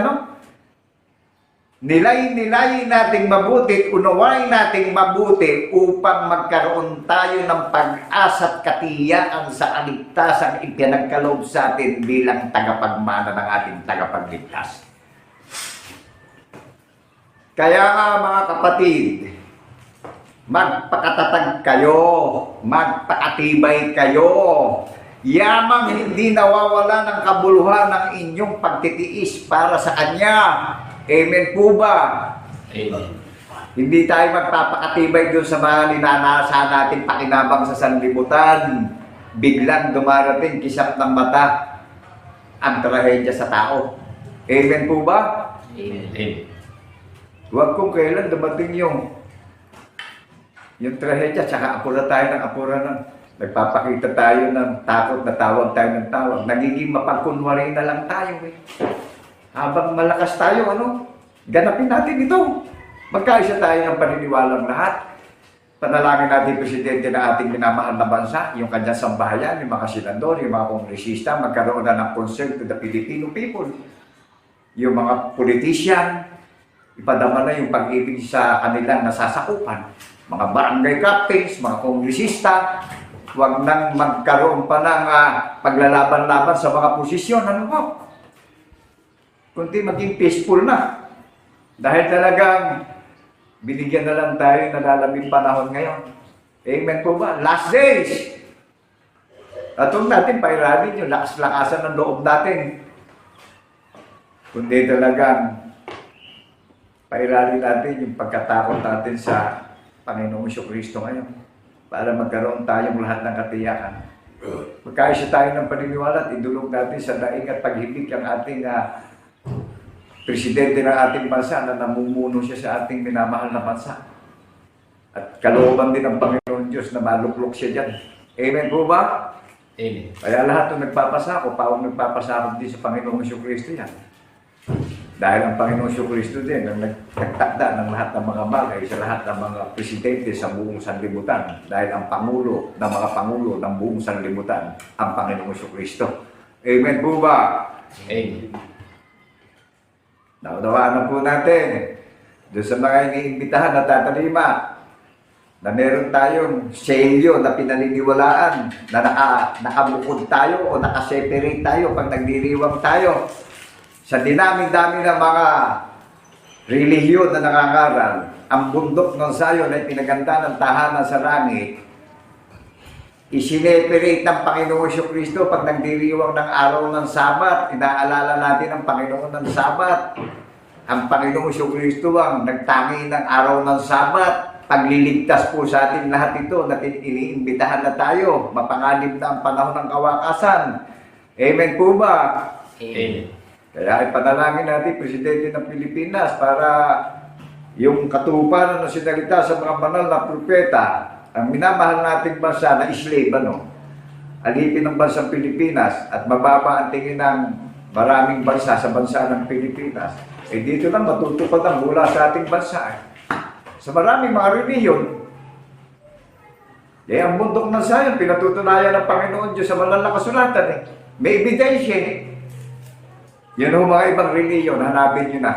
Nilay-nilayin nating mabuti, unawain nating mabuti upang magkaroon tayo ng pag-asa at katiyakan sa kaligtasang ipinagkaloob sa atin bilang tagapagmana ng ating tagapagligtas. Kaya nga mga kapatid, magpakatatag kayo, magpakatibay kayo, yamang hindi nawawala ng kabuluhan ng inyong pagtitiis para sa Kanya. Amen po ba? Amen. Hindi tayo magpapakatibay doon sa mga ninanasa natin pakinabang sa sanlibutan. Biglang dumarating kisap ng mata ang trahedya sa tao. Amen po ba? Amen. Huwag kung kailan dumating yung trahedya, tsaka apura tayo ng apura ng nagpapakita tayo ng takot na tawag tayo ng tawag. Nagiging mapagkunwari na lang tayo eh. Habang malakas tayo, ganapin natin ito. Magkaisa tayo ng paniniwalang lahat. Panalangin natin presidente ng ating minamahal na bansa, yung kanyang sambahayan, yung mga senador, yung mga kongresista, magkaroon na ng concern to the Filipino people. Yung mga politician, ipadama na yung pag-ibig sa kanilang nasasakupan. Mga barangay captains, mga kongresista, huwag nang magkaroon pa ng paglalaban-laban sa mga posisyon. Ano po? Kundi maging peaceful na. Dahil talagang binigyan na lang tayo ng lalaming panahon ngayon. Amen po ba? Last days! At huwag natin pairalin yung lakas-lakasan ng loob natin. Kundi talagang pairalin natin yung pagkatakot natin sa Panginoong Kristo ngayon. Para magkaroon tayong lahat ng katiyakan. Magkaisa tayo ng paniniwala at idulog natin sa daig at paghibig ang ating presidente ng ating bansa na namumuno siya sa ating minamahal na bansa. At kalooban din ng Panginoon Diyos na maluklok siya dyan. Amen po ba? Amen. Kaya lahat ng nagpapasako, pawang nagpapasako din sa Panginoong Kristo yan. Dahil ang Panginoong Kristo din ang nagtakda ng lahat ng mga bagay sa lahat ng mga presidente sa buong sanlibutan. Dahil ang Pangulo ng mga Pangulo ng buong sanlibutan, ang Panginoong Kristo. Amen po ba? Amen. Naunawaan na po natin doon sa mga iniimbitahan na tatalima na meron tayong selyo na pinaniniwalaan na nakabukod tayo o nakaseparate tayo pag nagdiriwang tayo sa dinaming-dami ng mga relihiyon na nangangaral. Ang bundok ng Zion ay pinaganda ng tahanan sa langit. Isineperate ng Panginoon Kristo pag nagdiriwang ng araw ng Sabat. Inaalala natin ang Panginoon ng Sabat. Ang Panginoon Kristo ang nagtangi ng araw ng Sabat. Pagliligtas po sa atin lahat ito na iniimbitahan na tayo. Mapanganib na ang panahon ng kawakasan. Amen po ba? Amen. Kaya ipanalangin natin Presidente ng Pilipinas para yung katuparan ng sinalita sa mga banal na propeta, ang minamahal nating bansa na slave, alipin ng bansang Pilipinas at mababa ang tingin ng maraming bansa sa bansa ng Pilipinas. Dito lang matutupad ang mula sa ating bansa. Sa maraming mga relihiyon, ang bundok ng Zion, pinatutunayan ng Panginoon Diyos sa banal na kasulatan. May ebidensya. Yan ho mga ibang relihiyon, hanapin nyo na.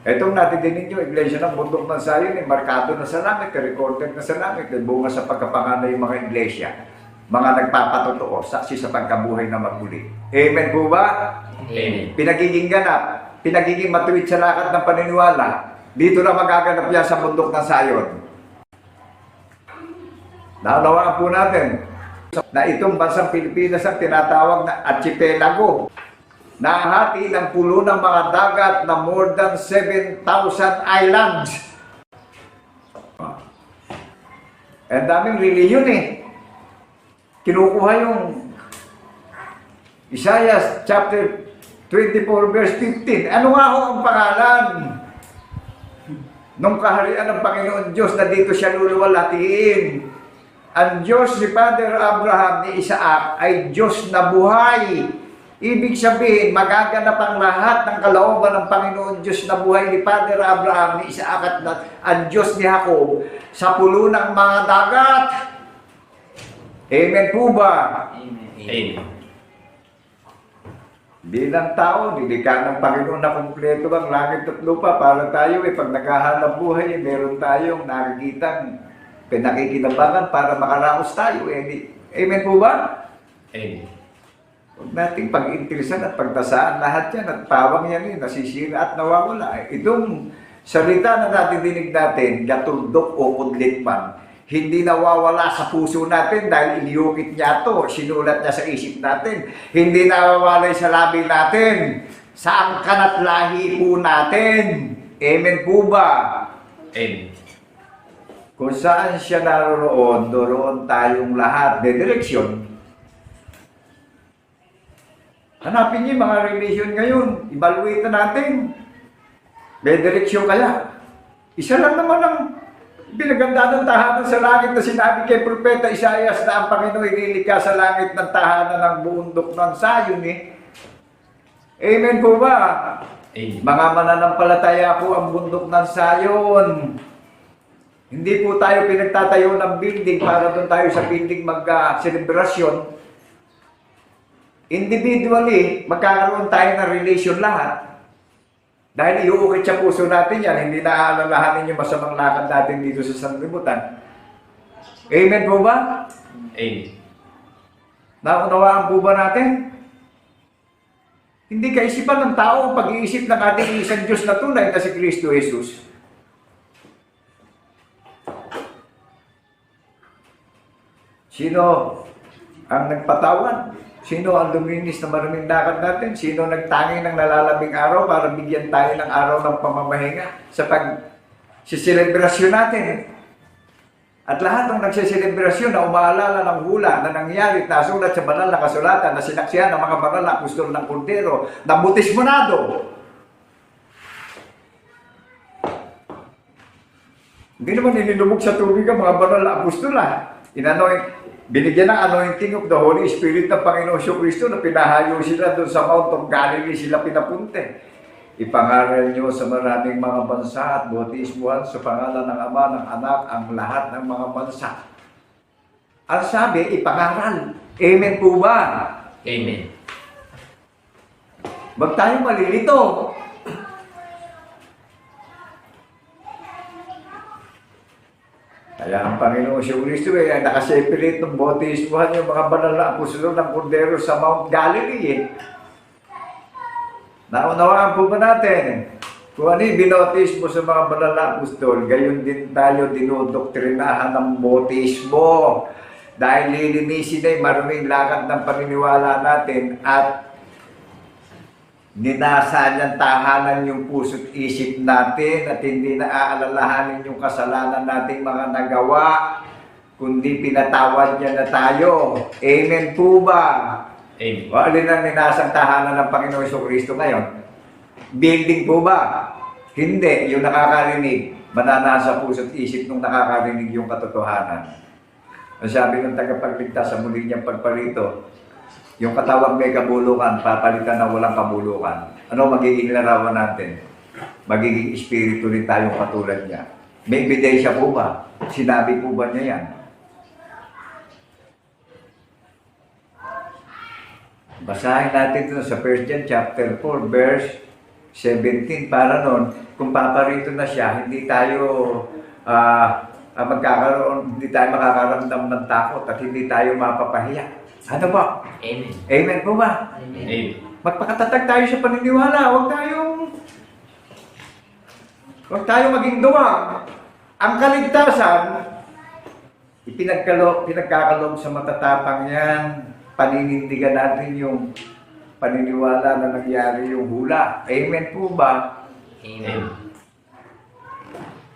Itong natitinin nyo, iglesia ng bundok ng Zion, markado na sa langit, recorded na sa langit, bunga sa pagkapanganay yung mga iglesia. Mga nagpapatotoo, saksi sa pagkabuhay na magmuli. Amen po ba? Amen. Pinagiging ganap, pinagiging matuwid sa lakad ng paniniwala, dito na magaganap yan sa bundok ng Zion. Naunawaan po natin na itong bansang Pilipinas ang tinatawag na archipelago. Nahati ng pulo ng mga dagat na more than 7,000 islands. Ang daming relihiyon Kinukuha yung Isaiah chapter 24 verse 15. Ano nga ho ang pangalan nung kaharian ng Panginoon Diyos na dito siya luluwalhatiin? Ang Diyos ni Father Abraham ni Isaac ay Diyos na buhay. Ibig sabihin, magaganap ang lahat ng kalooban ng Panginoon Diyos na buhay ni Father Abraham, ni Isaac at ang Diyos ni Jacob sa pulo ng mga dagat. Amen po ba? Amen. Bilang tao, nilikha ng Panginoon na kumpleto ang langit at lupa para tayo pag naghahanap buhay, meron tayong nakikitang pinakikinabangan para makaraos tayo. Amen po ba? Amen. Huwag nating pag-interesan at pagtasaan lahat yan at pawang yan nasisira at nawawala. Itong salita na natidinig natin, gatuldok o kudlit man, hindi nawawala sa puso natin dahil iniyukit niya ito, sinulat niya sa isip natin. Hindi nawawala sa labi natin, sa angkan at lahi po natin. Amen po ba? Amen. Kung saan siya naroon, doon tayong lahat. May direksyon. Hanapin niyo yung mga religion ngayon. Evaluate na natin. May direksyon kaya. Isa lang naman ang pinaganda ng tahanan sa langit na sinabi kay Propeta Isaias na ang Panginoon ililikha sa langit ng tahanan ng bundok ng Sayon eh. Amen po ba? Amen. Mga mananampalataya po ang bundok ng Sayon. Hindi po tayo pinagtatayo ng building para doon tayo sa building mag-selebrasyon. Individually, magkakaroon tayo ng relation lahat. Dahil iuukit sa puso natin yan, hindi na aalalahanin yung masamang lakad natin dito sa sanlibutan. Amen po ba? Amen. Naunawaan po ba natin? Hindi kaisipan ng tao ang pag-iisip ng ating isang Diyos na tunay na si Kristo Jesus. Sino ang nagpatawad? Sino ang luminis na maraming lakad natin? Sino nagtangi ng nalalabing araw para bigyan tayo ng araw ng pamamahinga sa pag-selebrasyon natin? At lahat ng nagsiselebrasyon na umaalala ng hula na nangyari at nasulat sa banal na kasulatan na sinaksihan ng mga banal na apostol ng Kordero na butismonado. Hindi naman inilubog sa tubig ang mga banal na apostol binigyan ng anointing of the Holy Spirit ng Panginoon Kristo na pinahayo sila doon sa Mount of Galilee sila pinapunte. Ipangaral niyo sa maraming mga bansa at bautismuhan sa pangalan ng Ama, ng Anak, ang lahat ng mga bansa. Ang sabi, ipangaral. Amen po ba? Amen. Wag tayo malilito. Kaya ang Panginoon Kristo ay nakaseparate ng bautismuhan yung mga banal na apostol ng Kordero sa Mount Galilee. Naunawaan po ba natin? Kung ano yung binautismo sa mga banal na apostol, gayon din tayo dinodoktrinahan ng bautismo. Dahil lilinisin na yung maraming lakad ng paniniwala natin at ninasa niyang tahanan yung puso't isip natin at hindi na aalalahanin yung kasalanan nating mga nagawa, kundi pinatawad niya na tayo. Amen po ba? Amen. O alin ang ninasang tahanan ng Panginoon Kristo ngayon? Building po ba? Hindi. Yung nakakarinig, mananasa puso't isip nung nakakarinig yung katotohanan. Ang sabi ng tagapagligtas sa muli niyang pagparito, yung katawang may kabulukan, papalitan na walang kabulukan. Ano magiging larawan natin? Magiging espiritu rin tayong katulad niya. May ebidensya po ba? Sinabi po ba niya yan? Basahin natin ito sa 1 John chapter 4, verse 17. Para nun, kung paparito na siya, hindi tayo hindi tayo makakaramdam ng takot at hindi tayo mapapahiya. Ano po? Amen. Amen po ba? Amen. Magpakatatag tayo sa paniniwala. Huwag tayong maging duwag. Ang kaligtasan, pinagkakaloob sa matatapang yan. Paninindigan natin yung paniniwala na nangyari yung hula. Amen po ba? Amen.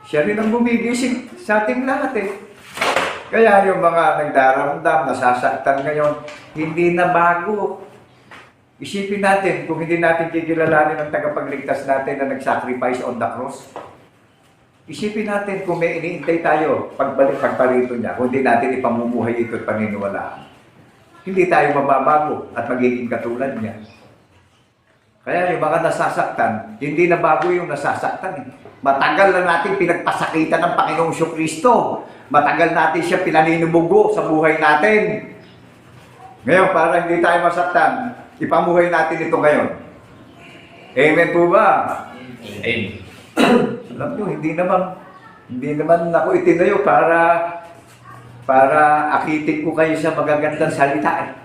Siya rin ang gumigising sa ating lahat eh. Kaya yung mga nagdaramdam, nasasaktan ngayon, hindi na bago. Isipin natin, kung hindi natin kikilalanin ang tagapagligtas natin na nag-sacrifice on the cross. Isipin natin kung may iniintay tayo pagparito niya, kung hindi natin ipamumuhay ito at paniniwalaan. Hindi tayo mababago at magiging katulad niya. Kaya yung mga nasasaktan, hindi na bago yung nasasaktan eh. Matagal na natin pinagpasakitan ng Panginoong Kristo. Matagal natin siya pinaninimugo sa buhay natin. Ngayon, para hindi tayo masaktan, ipamuhay natin ito ngayon. Amen po ba? Amen. Alam nyo, hindi naman ako itinayo para akitin ko kayo sa magagandang salita eh.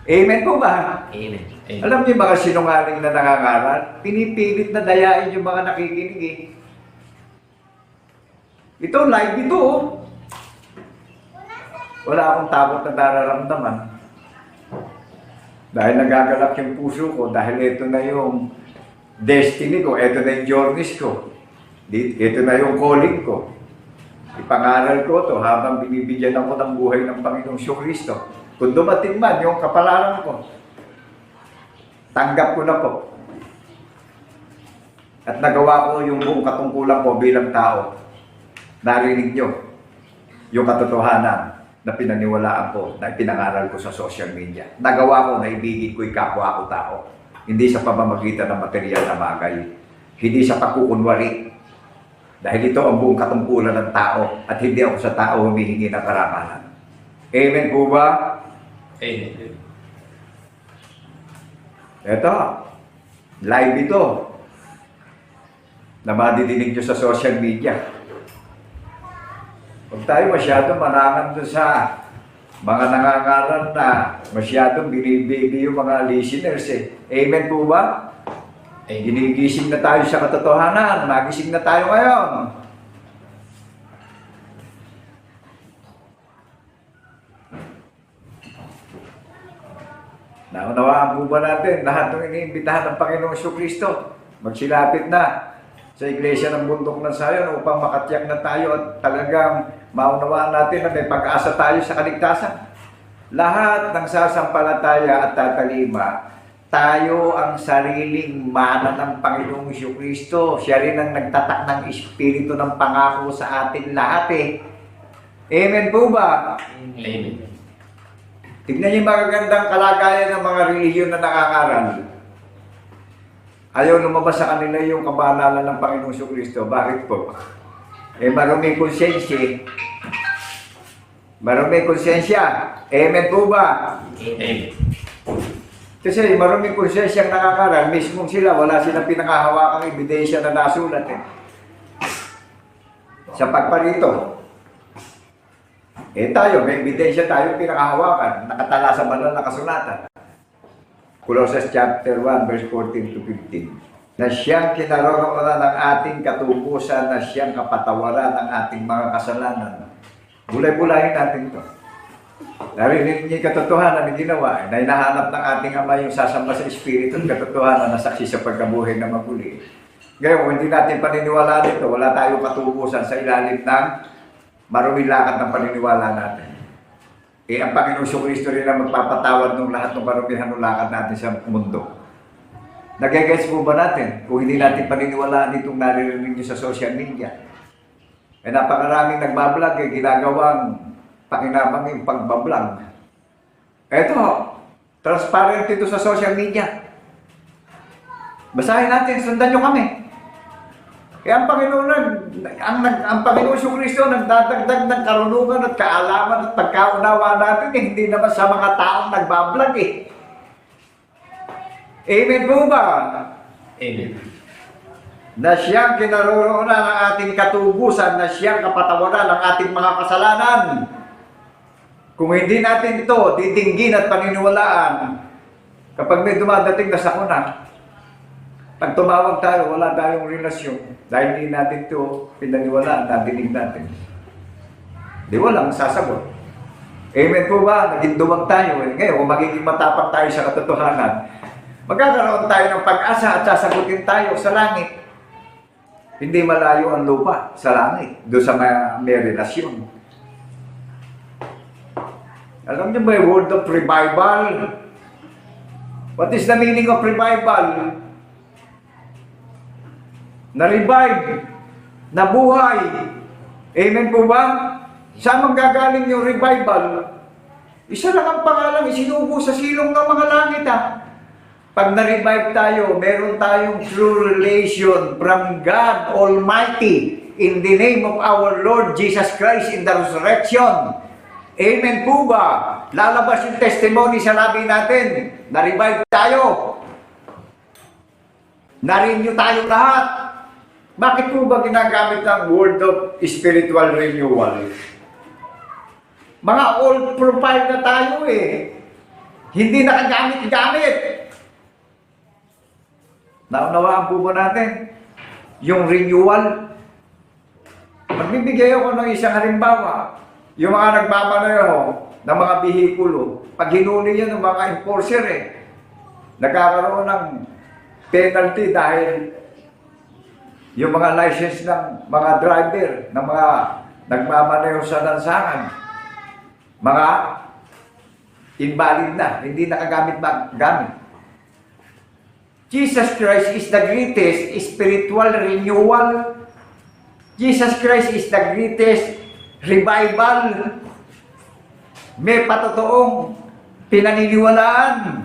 Amen po ba? Amen. Amen. Alam niyo yung mga sinungaling na nangangaral, pinipilit na dayain yung mga nakikinig eh. Ito, live ito oh. Wala akong takot na nararamdaman. Dahil nagagalak yung puso ko, dahil ito na yung destiny ko, ito na yung journeys ko. Ito na yung calling ko. Ipangaral ko to habang binibigyan ako ng buhay ng Panginoong Kristo. Kung dumating man yung kapalaran ko, tanggap ko na po. At nagawa ko yung buong katungkulan ko bilang tao. Narinig nyo yung katotohanan na pinaniwalaan ko, na pinangaral ko sa social media. Nagawa ko na ibigin ko'y kapwa ko tao. Hindi sa pamamagitan ng material na bagay. Hindi sa pagkukunwari. Dahil ito ang buong katungkulan ng tao at hindi ako sa tao humihingi ng karangalan. Amen po ba? Amen. Ito, live ito na madidinig nyo sa social media. Huwag tayo masyadong manangan doon sa mga nangangaral na masyadong binibigay yung mga listeners eh. Amen po ba? Ginigising na tayo sa katotohanan. Nagising na tayo ngayon. Naunawaan po ba natin lahat ng iniimbitahan ng Panginoong Kristo? Magsilapit na sa Iglesia ng Bundok ng Sayon upang makatiyak na tayo at talagang maunawaan natin na may pag-asa tayo sa kaligtasan. Lahat ng sasampalataya at tatalima, tayo ang sariling mana ng Panginoong Kristo. Siya rin ang nagtatak ng Espiritu ng pangako sa atin lahat eh. Amen po ba? Amen. Tignan niyo yung magagandang kalagayan ng mga relihiyon na nangangaral. Ayaw lumabas sa kanila yung kabanalan ng Panginoong Kristo. Bakit po? Maruming konsensya. Maruming konsensya. Amen po ba? Amen. Kasi maruming konsensyang nakakaral, mismong sila, wala silang pinakahawakang ebidensya na nasulat eh. Sa pagparito. Tayo, may ebidensya tayo pinakahawakan, nakatala sa banal na kasulatan. Colossians chapter 1, verse 14 to 15. Na siyang kinaroroonan ng ating katubusan, na siyang kapatawaran ng ating mga kasalanan. Bulay-bulayin natin ito. Narinig niya yung katotohanan na ginawa, na hinahanap ng ating Ama yung sasamba sa Espiritu at katotohanan na saksi sa pagkabuhay na maguli. Ngayon, kung hindi natin paniniwalaan ito, wala tayong katubusan sa ilalim ng maruming lakad ng paniniwala natin. Ang Panginoong Kristo rin ang magpapatawad ng lahat ng marumihan ng lakad natin sa mundo. Nagagets po ba natin kung hindi natin paniniwalaan itong naririnig niyo sa social media? Napakaraming nagbablog ginagawang pakinabang yung pagbablog. Eto, transparent ito sa social media. Basahin natin, sundan nyo kami. Kaya ang Panginoon, ang Panginoon Kristo nagdadagdag ng karunungan at kaalaman at pagkaunawa natin hindi naman sa mga taong nagbablog eh. Amen po ba? Amen. Na siyang kinaroroonan ng ating katubusan, na siyang kapatawaran ng ating mga kasalanan. Kung hindi natin ito titinggin at paniniwalaan, kapag may dumadating na sakuna, pag tumawag tayo, wala tayong relasyon. Dahil hindi natin ito pinaniwalaan, nadinig natin. Di walang sasagot. Amen po ba? Naging duwag tayo. Ngayon, kung magiging matapang tayo sa katotohanan, magkakaroon tayo ng pag-asa at sasagutin tayo sa langit. Hindi malayo ang lupa sa langit, doon sa may relasyon. Alam niyo ba yung word of revival? What is the meaning of revival? Na-revive, nabuhay. Amen po ba? Saan manggagaling yung revival? Isa lang ang pangalan, isinubo sa silong ng mga langit Pag na-revive tayo, meron tayong true relation from God Almighty in the name of our Lord Jesus Christ in the resurrection. Amen po ba? Lalabas yung testimony sa labi natin. Na-revive tayo. Na-renew tayo lahat. Bakit po ba ginagamit ang word of spiritual renewal? Mga old profile na tayo eh. Hindi nakagamit-gamit. Naunawaan po ba natin? Yung renewal. Magbibigay ako ng isang halimbawa. Yung mga nagmamaneho ng mga bihikulo, pag hinuli yan ng mga enforcer nagkakaroon ng penalty dahil Yung mga license ng mga driver, ng mga nagmamaneho sa lansangan, mga invalid na, hindi nakagamit. Jesus Christ is the greatest spiritual renewal. Jesus Christ is the greatest revival. May patotoong pinaniniwalaan.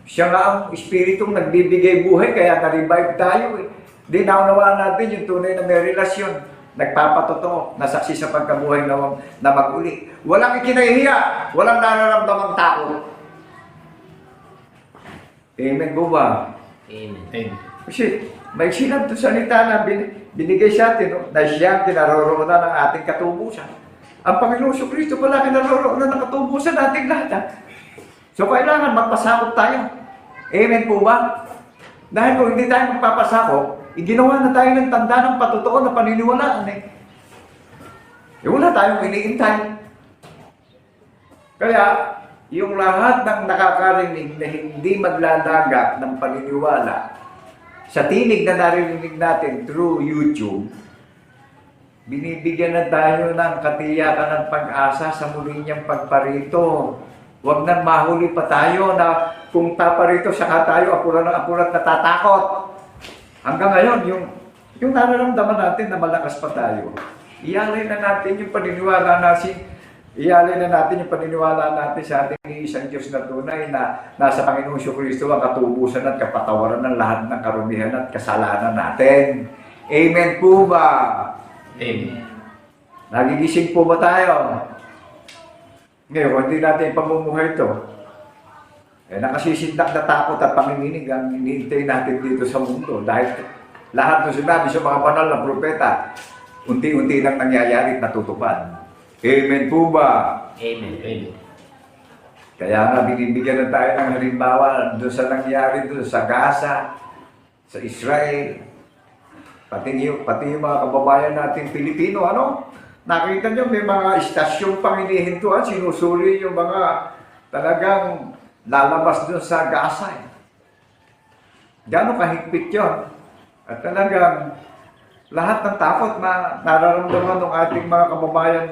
Siya nga ang Espiritong nagbibigay buhay, kaya na-revive tayo eh. Di naunawaan natin yung tunay na may relasyon. Nagpapatotoo, nasaksi sa pagkabuhay na mag-uli. Walang ikinahiya, walang nararamdamang takot. Amen po ba? Amen. Amen. Kasi may sinab to salita na binigay sa atin, no? Na siya kinaroroonan ng ating katubusan. Ang Panginoon Kristo pala kinaroroonan ng katubusan nating lahat. Ha? So kailangan magpasakop tayo. Amen po ba? Dahil kung hindi tayo magpapasakop, ginawa na tayo ng tanda ng patotoo na paniniwalaan eh. Wala tayong iniintay. Kaya, yung lahat ng nakakarinig na hindi maglalagak ng paniniwala sa tinig na narinig natin through YouTube, binibigyan na tayo ng katiyakan ng pag-asa sa muli niyang pagparito. Huwag nang mahuli pa tayo na kung paparito saka tayo apuran natatakot. Hanggang ngayon, yung nararamdaman natin na malakas pa tayo, ialay na natin yung paniniwala natin sa ating isang Diyos na tunay na nasa Panginoong Kristo ang katubusan at kapatawaran ng lahat ng karumihan at kasalanan natin. Amen po ba? Amen. Nagigising po ba tayo? Ngayon, hindi natin pamumuhay ito. Nakasisindak na takot at panginginig ang hinihintay natin dito sa mundo. Dahil lahat ng sinabi sa mga banal na propeta, unti-unti nang nangyayari at natutupad. Amen po ba? Amen. Amen. Kaya nga binibigyan na tayo ng halimbawa doon sa nangyari doon sa Gaza, sa Israel, pati yung mga kababayan nating Pilipino, nakita nyo may mga istasyong panginihintuan, sinusuri yung mga talagang lalabas doon sa Gaza. Gano'ng kahigpit yun? At talagang lahat ng takot na nararamdaman ng ating mga kababayan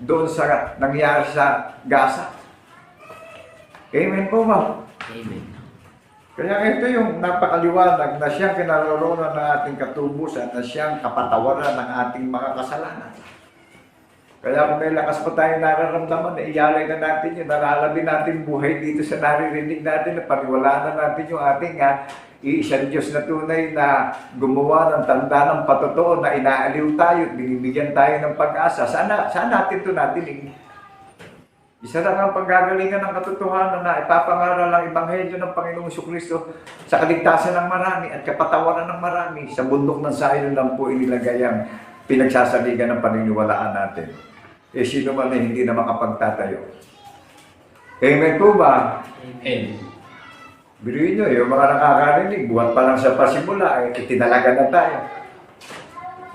doon sa nangyari sa Gaza. Amen po ba? Amen. Kaya ito yung napakaliwanag na siyang kinaroroonan ng ating katubusan, na siyang kapatawaran ng ating mga kasalanan. Kaya kung may lakas pa tayo nararamdaman, ialay na natin yun, nalalabi natin buhay dito sa naririnig natin, na paniwalaan na natin yung ating iisang Diyos na tunay na gumawa ng tanda ng patotoo na inaaliw tayo at binibigyan tayo ng pag-asa. Saan natin ito natinig? Isa lang ang panggagalingan ng katotohanan na ipapangaral ang Ebanghelyo ng Panginoong Kristo sa kaligtasan ng marami at kapatawaran ng marami. Sa bundok ng Zion lang po inilagay ang pinagsasaligan ng paniniwalaan natin. Sino man na hindi na makapagtatayo. Amen po ba? Amen. Biruin nyo, yung mga nakakarinig, buwan pa lang sa pasimula, itinalaga na tayo.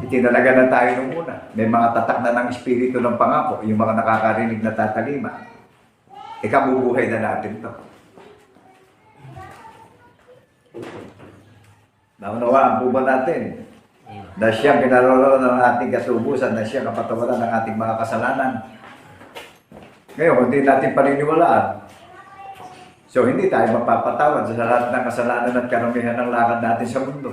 Itinalaga na tayo nung una. May mga tatak na ng Espiritu ng pangako, yung mga nakakarinig na tatalima. Ikabubuhay na natin to. Naunawaan po ba natin na siyang kinaroroonan ng ating katubusan, na siyang kapatawaran ng ating mga kasalanan? Ngayon, hindi natin paniniwalaan. So, hindi tayo mapapatawad sa lahat ng kasalanan at karumihan ng lakad natin sa mundo.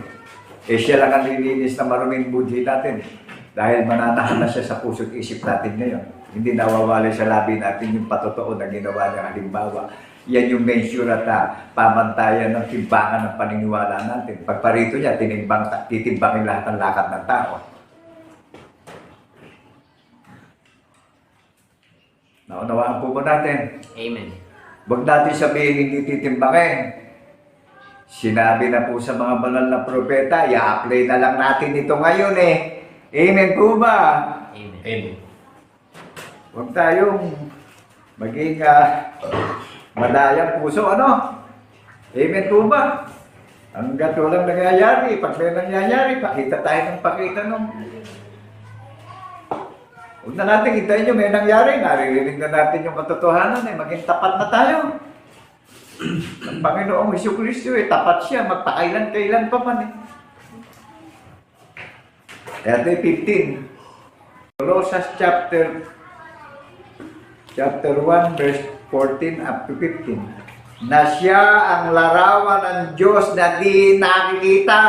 Siya lang ang lilinis na maruming budhi natin. Dahil mananahan na siya sa puso't isip natin ngayon. Hindi nawawala sa labi natin yung patotoo na ginawa niyang halimbawa. Yan yung measure at pamantayan ng timbangan ng paniniwala natin. Pagparito niya, titimbangin lahat ng lakad ng tao. Naunawaan po ba natin? Amen. Huwag natin sabihin hindi titimbangin. Sinabi na po sa mga banal na propeta, i-apply na lang natin ito ngayon eh. Amen po ba? Amen. Amen. Huwag tayong maging madayang puso, Amen po ba? Hanggat walang nangyayari, pag may nangyayari, pakita tayo ng pakita nung. Huwag na natin hintayin yung may nangyari, naririnig na natin yung katotohanan, maging tapat na tayo. Ang Panginoong Kristo, tapat siya, magpakailan-kailan pa man. Ito 15. Colossians chapter 1 verse 14 up to 15. Na siya ang larawan ng Diyos na di nakikita.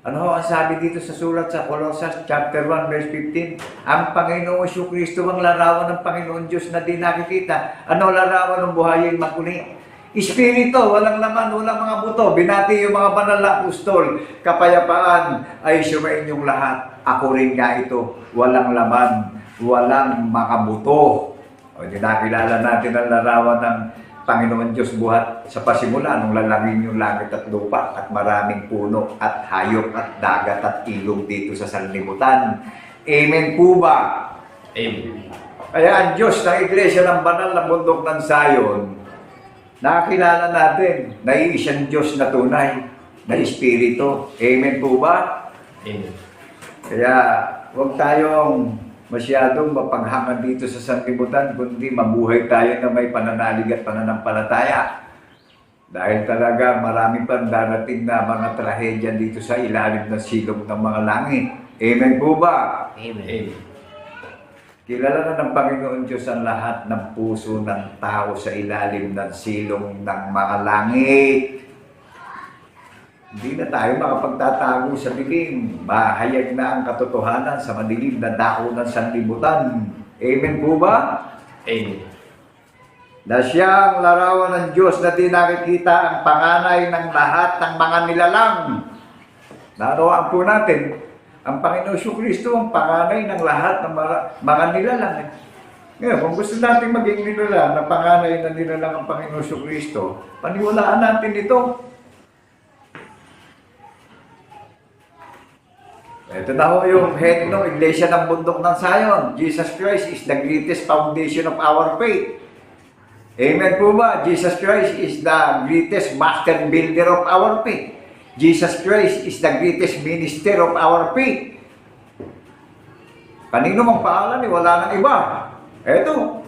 Ano ang sabi dito sa sulat sa Colossians chapter 1 verse 15? Ang Panginoong Kristo ang larawan ng Panginoon Diyos na di nakikita. Ano larawan ng buhayin maguni? Espiritu, walang laman, walang mga buto. Binati yung mga banal na apostol. Kapayapaan ay sumainyong lahat. Ako rin nga ito. Walang laman, walang makabuto. O, nakilala natin ang larawan ng Panginoon Diyos buhat sa pasimula nung lalangin yung langit at lupa at maraming puno at hayop at dagat at ilog dito sa sanlibutan. Amen po ba? Amen. Kaya ang Diyos ng Iglesia ng banal na bundok ng Zion, nakakilala natin na iisang Diyos na tunay, na Espiritu. Amen po ba? Amen. Kaya huwag tayong masyadong mapanghangad dito sa sanlibutan, kundi mabuhay tayo na may pananalig at pananampalataya. Dahil talaga marami pang darating na mga trahedya dito sa ilalim ng silong ng mga langit. Amen po ba? Amen. Kilala na ng Panginoon Diyos ang lahat ng puso ng tao sa ilalim ng silong ng mga langit. Hindi na tayo makapagtatago sa dilim. Mahayag na ang katotohanan sa madilim na dako ng sanlibutan. Amen po ba? Amen. Na siya ang larawan ng Diyos na di nakikita ang panganay ng lahat ng mga nilalang. Naroon po natin, ang Panginoon Kristo ang panganay ng lahat ng mga nilalang. Ngayon, kung gusto natin maging nilalang, na panganay na nilalang ang Panginoon Kristo, paniwalaan natin ito. Ito na ho yung head ng Iglesia ng Bundok ng Zion. Jesus Christ is the greatest foundation of our faith. Amen po ba? Jesus Christ is the greatest master builder of our faith. Jesus Christ is the greatest minister of our faith. Kanino mang paalan, wala nang iba. Eto.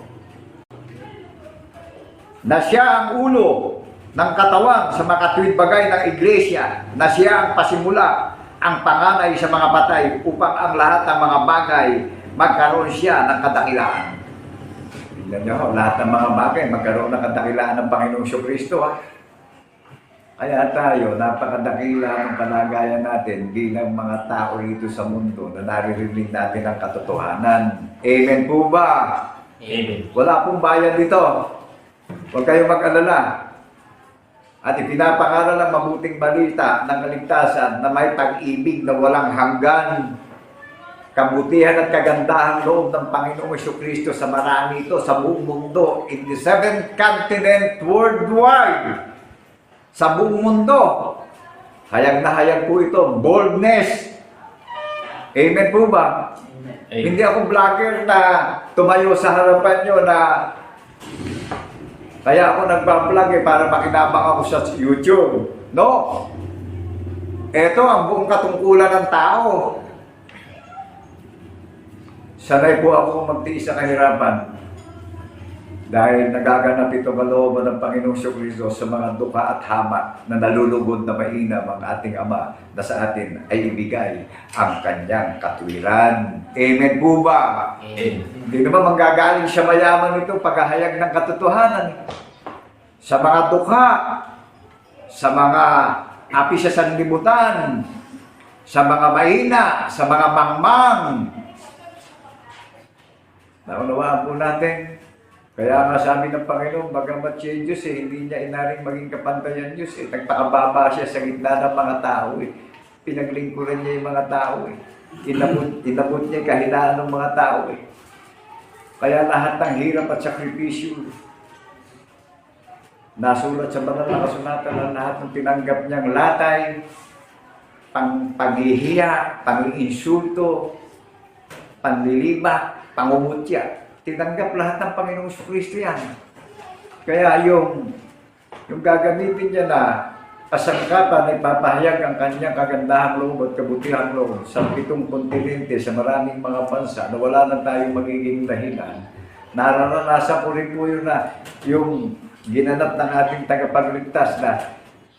Na siya ang ulo ng katawan sa makatuwid bagay ng Iglesia. Na siya ang pasimula, ang panganay sa mga patay upang ang lahat ng mga bagay magkaroon siya ng kadakilaan. Tingnan niyo, lahat ng mga bagay magkaroon ng kadakilaan ng Panginoong Kristo. Kaya tayo, napakadakila ng kalagayan natin bilang mga tao rito sa mundo na naririnig natin ang katotohanan. Amen po ba? Amen. Wala pong bayan dito. Huwag kayong mag-alala. At ipinapangaral ang mabuting balita ng kaligtasan na may pag-ibig na walang hanggan, kabutihan at kagandahang loob ng Panginoong Kristo sa marami ito sa buong mundo, in the 7th continent worldwide. Sa buong mundo. Hayag na hayag po ito. Boldness. Amen po ba? Amen. Hindi ako vlogger na tumayo sa harapan nyo na kaya ako nagpa-vlog para makinabang ako sa YouTube. No. Ito ang buong katungkulan ng tao. Sanay po ako magtiis sa kahirapan. Dahil nagaganap ito kalooban ng Panginoong Kristo sa mga duka at hama na nalulugod na mainam ang ating Ama na sa atin ay ibigay ang kanyang katwiran. Amen po ba? Amen. Hindi naman manggagaling siya mayaman ito paghahayag ng katotohanan. Sa mga duka, sa mga api sa sanlibutan, sa mga mahina, sa mga mangmang. Naunawaan po natin. Kaya nga sabi ng Panginoon, bagamat siya Diyos, hindi niya inaring maging kapantayan Diyos. Nagpakababa siya sa gitna ng mga tao. Pinaglingkuran niya yung mga tao. Inabot niya kahinaan ng mga tao. Kaya lahat ng hirap at sakripisyo, nasulat sa banal na kasulatan na lahat ng tinanggap niyang latay, panghihiya, pang-insulto, panliliba, pangumutya. Tinanggap lahat ng Panginoong Kristo yan. Kaya yung gagamitin niya na kasangkapan ay papahayag ang kanyang kagandahang loob at kabutihang loob sa 7 kontinente, sa maraming mga bansa na wala na tayong magiging dahilan. Nararanasan ko rin po yun na yung ginanap ng ating tagapagligtas na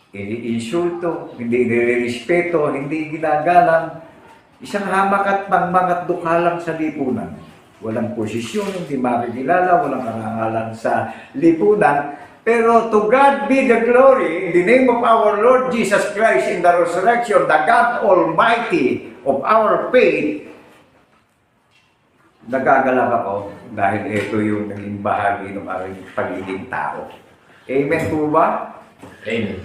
iniinsulto, hindi nirerespeto, hindi ginagalang. Isang hamak at pangmangat dukha lang sa lipunan. Walang posisyon, hindi makikilala, walang karangalan sa lipunan. Pero to God be the glory in the name of our Lord Jesus Christ in the resurrection, the God Almighty of our faith. Nagagalak ako dahil ito yung naging bahagi ng aking pagiging tao. Amen po ba? Amen.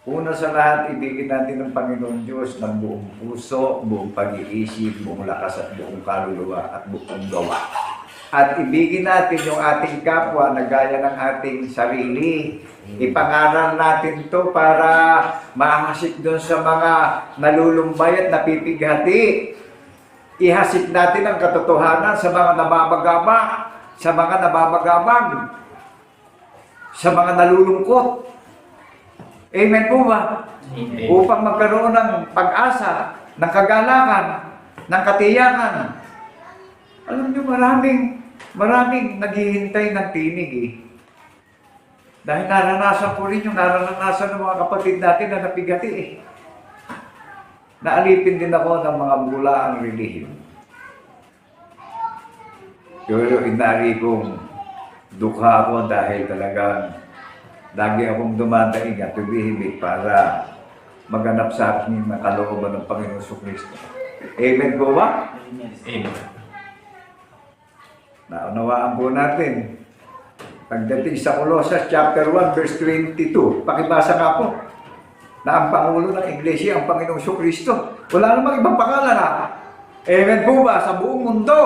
Una sa lahat, ibigin natin ng Panginoon Diyos ng buong puso, buong pag-iisip, buong lakas at buong kaluluwa at buong gawa. At ibigin natin yung ating kapwa na gaya ng ating sarili. Ipangaral natin to para mahasik doon sa mga nalulumbay at napipighati. Ihasik natin ang katotohanan sa mga nababagabag, sa mga nababagabag, sa mga nalulungkot. Amen po ba? Amen. Upang magkaroon ng pag-asa, ng kagalakan, ng katiyakan. Alam niyo, maraming naghihintay ng tinig eh. Dahil naranasan ko rin yung naranasan ng mga kapatid natin na napigati eh. Naalipin din ako ng mga bulaang relihiyon. Pero inari kong dukha ako dahil talagang lagi akong dumadaing at tumihimik para maganap sa akin yung kalooban ng Panginoon Kristo. Amen po ba? Amen. Naunawaan po natin. Pagdating sa Colossus chapter 1 verse 22, pakibasa nga po na ang Pangulo ng Iglesia, ang Panginoong Kristo. Wala namang ibang pangalan ha. Amen po ba? Sa buong mundo.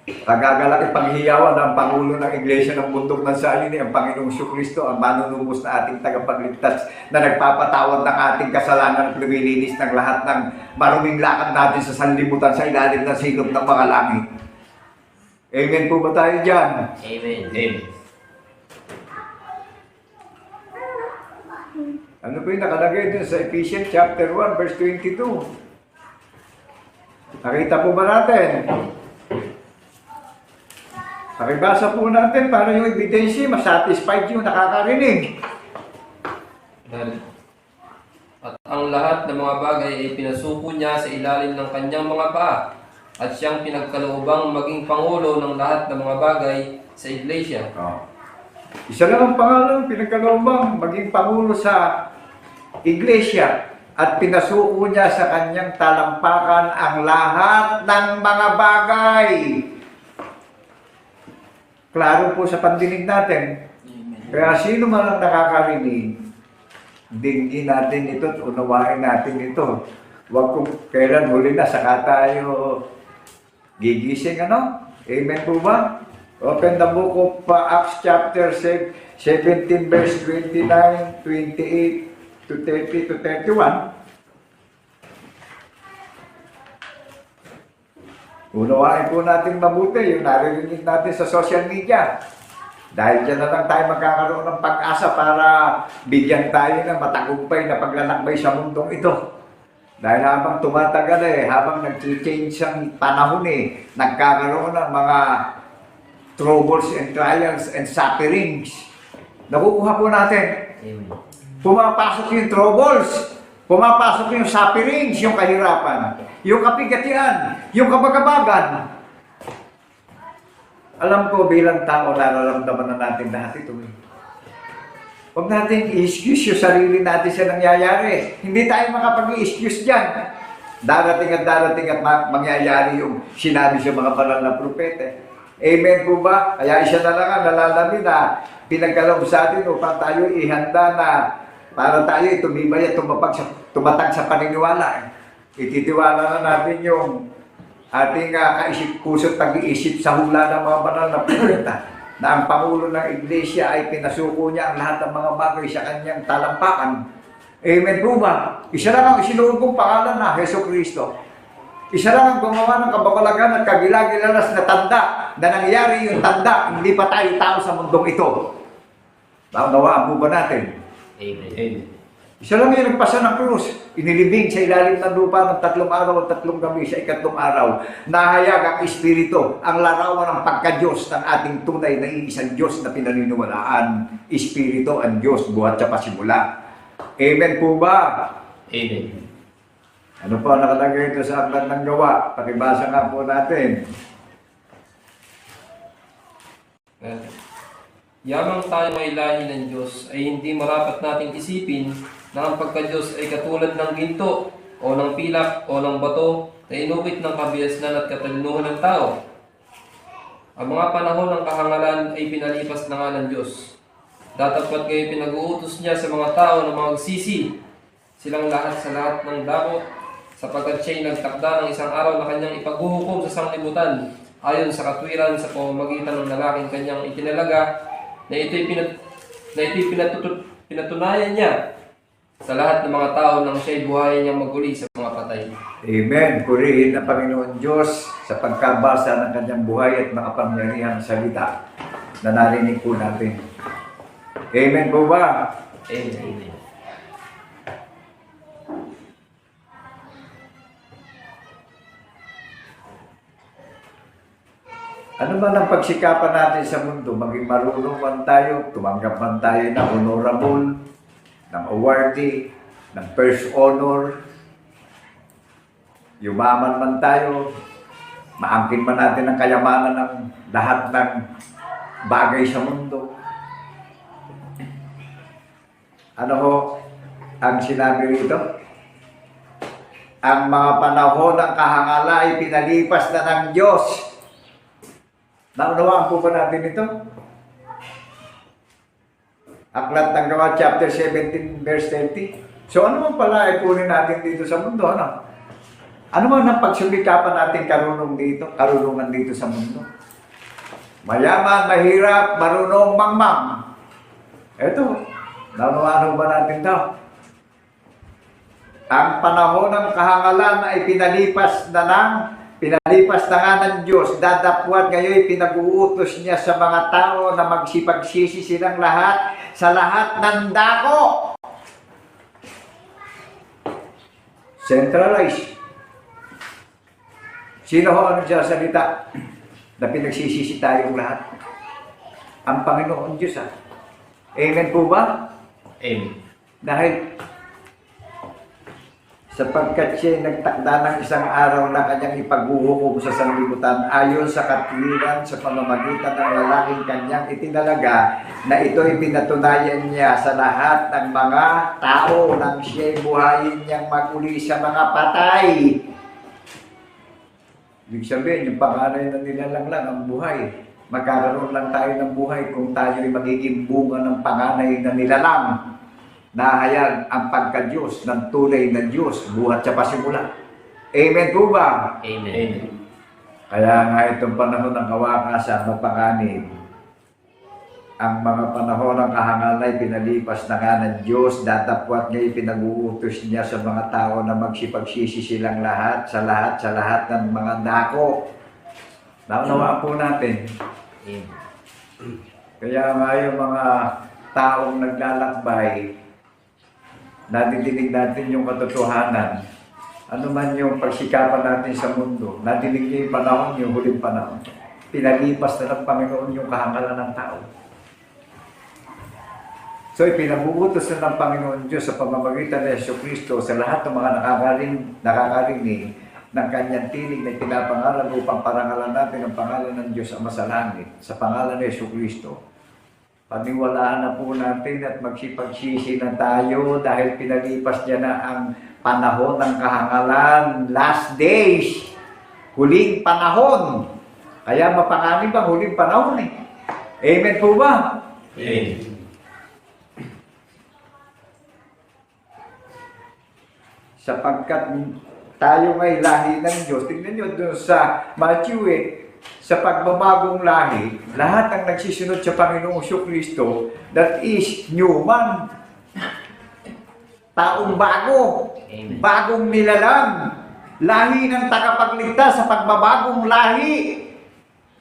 Pagagalak ipanghiyawan ng Pangulo ng Iglesia ng bundok ng salini, ang Panginoong Kristo, ang manunubos na ating tagapagligtas na nagpapatawad ng ating kasalanan at lumilinis ng lahat ng maruming lakad natin sa sanlibutan sa ilalim ng silog ng mga langit. Amen po ba tayo dyan? Amen. Amen. Ano po yung nakalagay dun sa Ephesians chapter 1 verse 22? Nakita po ba natin? Pakibasa po natin para yung ebidensya masatisfied yung nakakarinig. At ang lahat ng mga bagay ay pinasuko niya sa ilalim ng kanyang mga paa at siyang pinagkaloobang maging pangulo ng lahat ng mga bagay sa iglesia. Oh. Isa lang ang pangalan, pinagkaloobang maging pangulo sa iglesia at pinasuko niya sa kanyang talampakan ang lahat ng mga bagay. Klaro po sa pandinig natin. Kaya sino man ang nakakarinig, dinggin natin ito at unawain natin ito. Huwag kung kailan huli na, saka tayo gigising, ano? Amen po ba? Open the book of Acts chapter 17 verse 29, 28 to 30 to 31. Unawain po natin mabuti yung naririnig natin sa social media. Dahil dyan na lang tayo magkakaroon ng pag-asa para bigyan tayo ng matagumpay na paglalakbay sa mundong ito. Dahil habang tumatagal habang nag-change ang panahon nagkakaroon ng mga troubles and trials and sufferings. Nakukuha po natin. Amen. Pumapasok yung troubles. Pumapasok yung sufferings, yung kahirapan, yung kapigatian, yung kabagabagan. Alam ko bilang tao, nararamdaman na natin lahat ito. Huwag natin i-excuse yung sarili natin sa nangyayari. Hindi tayo makapag-i-excuse dyan. Darating at mangyayari yung sinabi sa mga banal na propete. Amen po ba? Kaya isa na lang ang nalalabi na pinagkaloob sa atin upang tayo ihanda na para tayo tumibay at tumatag sa paniniwala. Ititiwala na natin yung ating kaisip-puso't pag-iisip sa hula ng mga banal na propeta na ang Pangulo ng Iglesia ay pinasuko niya ang lahat ng mga bagay sa kanyang talampakan. Amen po ba? Isa lang ang isinuong kong pangalan na Jesucristo. Isa lang ang gumawa ng kababalagan at kagilagilalas na tanda na nangyari yung tanda, hindi pa tayo tao sa mundong ito. Naunawaan po ba natin? Amen. Amen. Siya lang yung nagpasa ng krus. Inilibing sa ilalim ng lupa ng 3 araw at 3 gabi sa 4th araw. Nahayag ang Espiritu, ang larawan ng pagka-Diyos ng ating tunay na iisang Diyos na pinaniniwalaan. Espiritu ang Diyos, buhat sa pasimula. Amen po ba? Amen. Ano po ang nakalagay ito sa Aklat ng Gawa? Pakibasa nga po natin. Yamang tayo may lahi ng Diyos ay hindi marapat nating isipin na ang pagka-Diyos ay katulad ng ginto o ng pilak o ng bato na inukit ng kabiasnan at katalinuhan ng tao. Ang mga panahon ng kahangalan ay pinalipas na nga ng Diyos. Datapwat ngayon pinag-uutos niya sa mga tao na magsisi silang lahat sa lahat ng dako sapagkat siya'y nagtakda ng isang araw na kanyang ipaghuhukom sa sanglibutan ayon sa katwiran sa pamamagitan ng lalaking kanyang itinalaga na ito'y pinatunayan niya sa lahat ng mga tao nang siya'y buhayin niyang maguli sa mga patay. Amen. Purihin ang Panginoon Diyos sa pagkabasa ng kanyang buhay at makapangyarihang salita na narinig po natin. Amen po ba? Amen. Ano man ang pagsikapan natin sa mundo, maging marunong man tayo, tumanggap man tayo ng honorable, ng awardee, ng first honor, yumaman man tayo, maangkin man natin ang kayamanan ng lahat ng bagay sa mundo. Ano ho ang sinabi rito? Ang mga panahon ng kahangala ay pinalipas na ng Diyos. Naunawaan po ba natin ito? Aklat ng Gawa, chapter 17, verse 30. So ano man pala ay kunin natin dito sa mundo? Ano? Ano man ang pagsumikapan natin karunungan dito sa mundo? Mayaman, mahirap, marunong, mangmang. Ito, naunawaan ba natin ito? Ang panahon ng kahangalan ay pinalipas na nga ng Diyos. Dadapwat ngayon pinag-uutos niya sa mga tao na magsipagsisi silang lahat sa lahat ng dako. Centralized. Sino ho ang nagsasalita na pinagsisisi tayong lahat? Ang Panginoon Diyos. Amen po ba? Amen. Dahil sapagkat siya nagtakda ng isang araw na kanyang ipaghuhukom sa sanlibutan ayon sa katwiran sa pamamagitan ng lalaking kanyang itinalaga na ito'y pinatunayan niya sa lahat ng mga tao nang siya'y buhayin niyang maguli sa mga patay. Ibig sabihin, yung panganay na nilalang lang ang buhay. Magkakaroon lang tayo ng buhay kung tayo'y magiging bunga ng panganay na nilalang. Nahayag ang pagka-Diyos ng tunay na Diyos buhat sa pasimula. Amen po ba? Amen. Kaya nga itong panahon ng kawakasan, magpanganib, ang mga panahon ng kahangal ay pinalipas na nga ng Diyos, datapwat ngayon pinag-uutos niya sa mga tao na magsipagsisi silang lahat sa lahat ng mga dako. Naunawaan po natin. Amen. Kaya nga yung mga taong naglalakbay, nadidinig natin yung katotohanan. Ano man yung pagsikapan natin sa mundo, nadinig niyo yung panahon, yung huling panahon. Pinalipas na ng Panginoon yung kahangalan ng tao. So, ipinabubutos na ng Panginoon Diyos sa pamamagitan ng Jesucristo sa lahat ng mga nakakarinig ng kanyang tinig na pinapangalan upang parangalan natin ang pangalan ng Diyos Ama sa langit, sa pangalan ng Jesucristo. Paniwalaan na po natin at magsipagsisi na tayo dahil pinalipas niya na ang panahon ng kahangalan, last days, huling panahon. Kaya mapanganib ang huling panahon eh. Amen po ba? Amen. Sapagkat tayo ngay lahi ng Diyos. Tingnan nyo doon sa Matthew sa pagbabagong lahi, lahat ang nagsisunod sa Panginoong Kristo, that is human. Taong bago. Amen. Bagong nilalang. Lahi ng tagapagligtas sa pagbabagong lahi.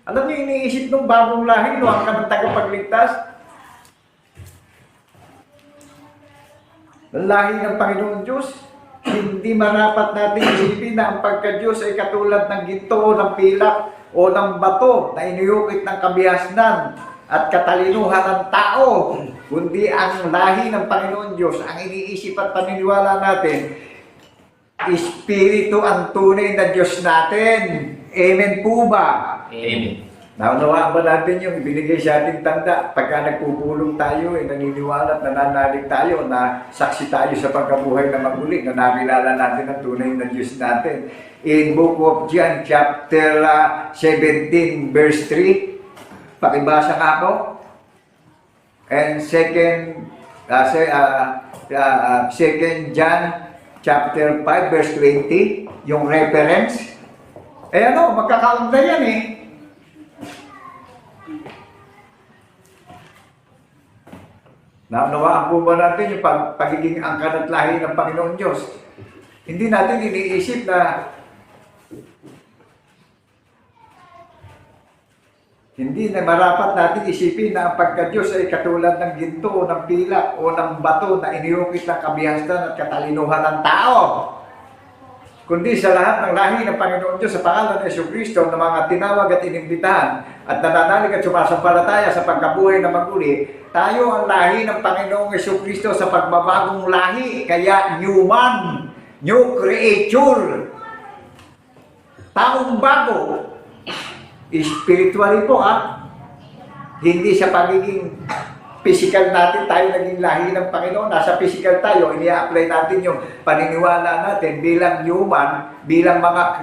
Alam niyo, iniisip ng bagong lahi, no, ang tagapagligtas. lahi ng Panginoon Diyos. Hindi marapat natin isipin na ang pagka-Diyos ay katulad ng ginto o ng pilak o ng bato na iniyukit ng kabihasnan at katalinuhan ng tao, kundi ang lahi ng Panginoon Diyos, ang iniisip at paniniwala natin, Espiritu ang tunay na Diyos natin. Amen po ba? Amen. Naunawaan ba natin yung binigay sa ating tanda? Pagka nagpupulong tayo, naniniwala at nananalig tayo na saksi tayo sa pagkabuhay na maguli, na nakilala natin ang tunay na Diyos natin. In Book of John, chapter 17, verse 3, pakibasa nga ako. And second John, chapter 5, verse 20, yung reference. Eh ano, magkakaunda yan eh. Naunawaan po ba natin yung pagiging angkan at lahi ng Panginoon Diyos? Hindi natin iniisip na hindi na marapat natin isipin na ang pagka-Diyos ay katulad ng ginto o ng pilak o ng bato na iniyukit ng kabihasnan at katalinuhan ng tao. Kundi sa lahat ng lahi ng Panginoon Diyos sa pangalan ng Jesucristo na mga tinawag at inimbitahan at nananalig at sumasampalataya sa pagkabuhay na maguli, tayo ang lahi ng Panginoong Jesucristo sa pagbabagong lahi, kaya new man, new creature, taong bago, spiritually po hindi sa pagiging physical natin tayo naging lahi ng Panginoon. Nasa physical tayo, ini-apply natin yung paniniwala natin bilang human, bilang mga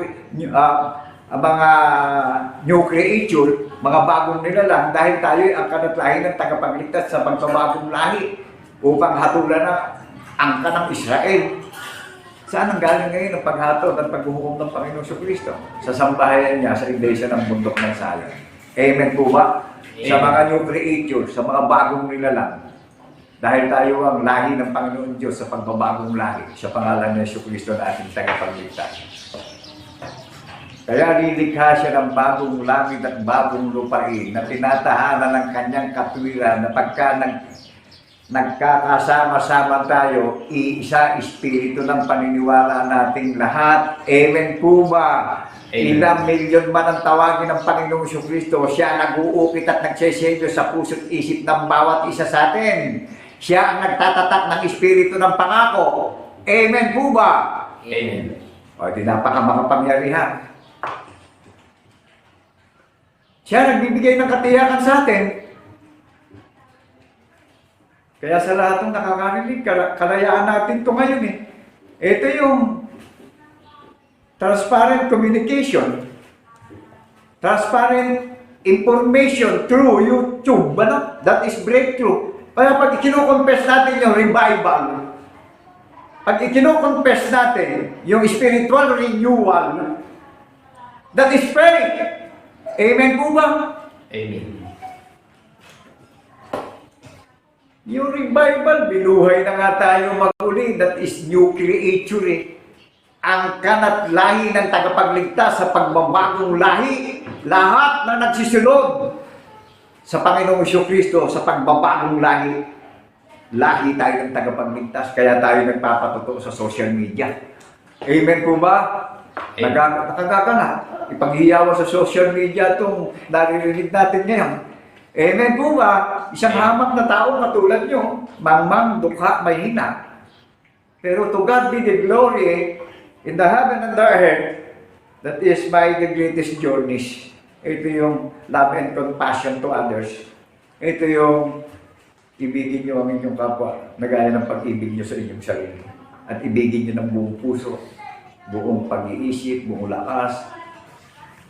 new creature, mga bagong nilalang, dahil tayo ay angkan at lahi ng tagapagligtas sa pagbabagong lahi upang hatulan na angkan ng Israel. Saan ang galing ngayon ang paghatol at paghuhukom ng Panginoong Jesucristo? Sa sambahayan niya, sa iglesia ng bundok ng Sayon. Amen po ba? Sa mga new creature, sa mga bagong nilalang. Dahil tayo ang lahi ng Panginoon Diyos sa pagbabagong lahi, sa pangalan ng Jesucristo na ating tagapagligtas. Kaya lilikha siya ng bagong langit at bagong lupain na tinatahanan ng kanyang katwiran na pagka nagkakasama-sama tayo, iisa espiritu ng paniniwala nating lahat. Amen po ba? Amen. Ilang milyon man ang tawagin ng Panginoong Jesucristo, siya nag-uukit at nagsesenyo sa puso't isip ng bawat isa sa atin. Siya ang nagtatatak ng espiritu ng pangako. Amen po ba? Amen. O, di napakamakapangyarihan. Siya nagbibigay ng katiyakan sa atin. Kaya sa lahat ng nakakarinig, kalayaan natin ito ngayon eh. Ito yung transparent communication, transparent information through YouTube. Ano? That is breakthrough. Kaya pag ikinoconfess natin yung revival, pag ikinoconfess natin yung spiritual renewal, that is faith. Amen po ba? Amen. Yung revival, binuhay na nga tayo mag-uli. That is new creature eh. Ang kanat lahi ng tagapagligtas sa pagbabagong lahi. Lahat na nagsisulod sa Panginoong Jesucristo sa pagbabagong lahi. Lahi tayo ng tagapagligtas. Kaya tayo nagpapatotoo sa social media. Amen po ba? Nakagaka na. Ipaghiyawa sa social media itong naririnig natin ngayon. Amen po ba? Isang hamak na tao katulad nyo, mangmang, dukha, mahina. Pero to God be the glory in the heaven and the earth. That is my the greatest journeys. Ito yung love and compassion to others. Ito yung ibigin nyo ang inyong kapwa na gaya ng pag-ibig nyo sa inyong sarili. At ibigin nyo ng buong puso, buong pag-iisip, buong lakas,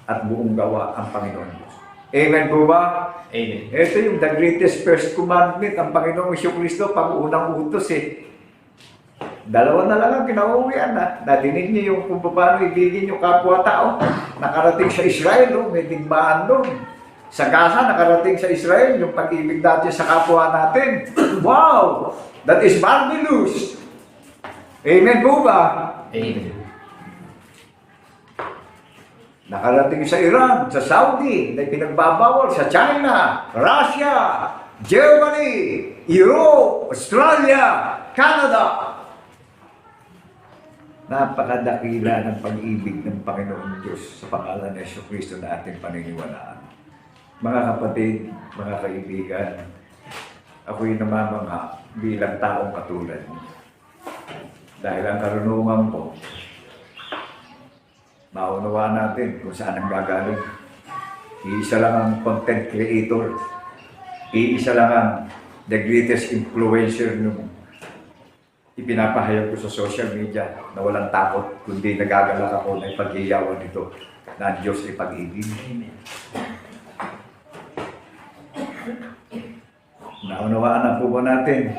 at buong gawa ang Panginoon Diyos. Amen po ba? Amen. Ito yung the greatest first commandment ang Panginoong Jesucristo, pang-unang utos eh. Dalawa na lang ang kinauwian na. Nadinig niyo yung kung paano ibigin yung kapwa-tao. Nakarating sa Israel, may digmaan doon. Sa Gaza, nakarating sa Israel, yung pag-ibig natin sa kapwa natin. Wow! That is marvelous! Amen po ba? Amen. Nakarating sa Iran, sa Saudi, na pinagbabawal sa China, Russia, Germany, Europe, Australia, Canada. Napakadakila ng pag-ibig ng Panginoon Diyos sa pangalan ni Jesucristo na ating paniniwalaan. Mga kapatid, mga kaibigan, ako'y namamangha bilang taong katulad niyo. Dahil ang karunungan ko, maunawaan natin kung saan ang gagaling. Iisa lang ang content creator. Iisa lang ang the greatest influencer nung ipinapahayag ko sa social media na walang takot, kundi nagagalak ako na ipag-iyawan nito na ang Diyos ay pag-ibig. Naunawaan na po ba natin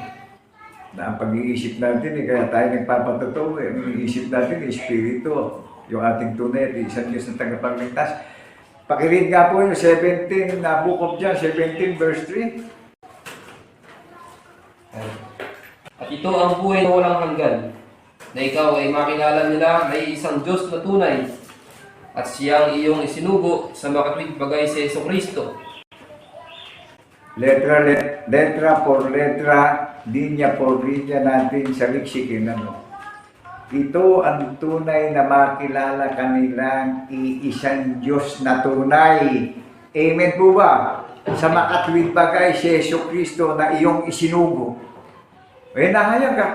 na ang pag-iisip natin, kaya tayo nagpapatotoo, ang iniisip natin, Espiritu, yung ating tunay at isang Diyos na tagapagligtas. Pakiread nga po yung 17 na book of John, 17 verse 3. At ito ang buhay na walang hanggan, na ikaw ay makilala nila na isang Diyos na tunay, at siyang iyong isinugo sa makatwid bagay sa Jesucristo. Letra por letra, linya por linya natin sa liksikin. Ito ang tunay na makilala kanilang iisang Diyos na tunay. Amen po ba? Sa makatwid bagay si Jesucristo na iyong isinugo. Nahayag ka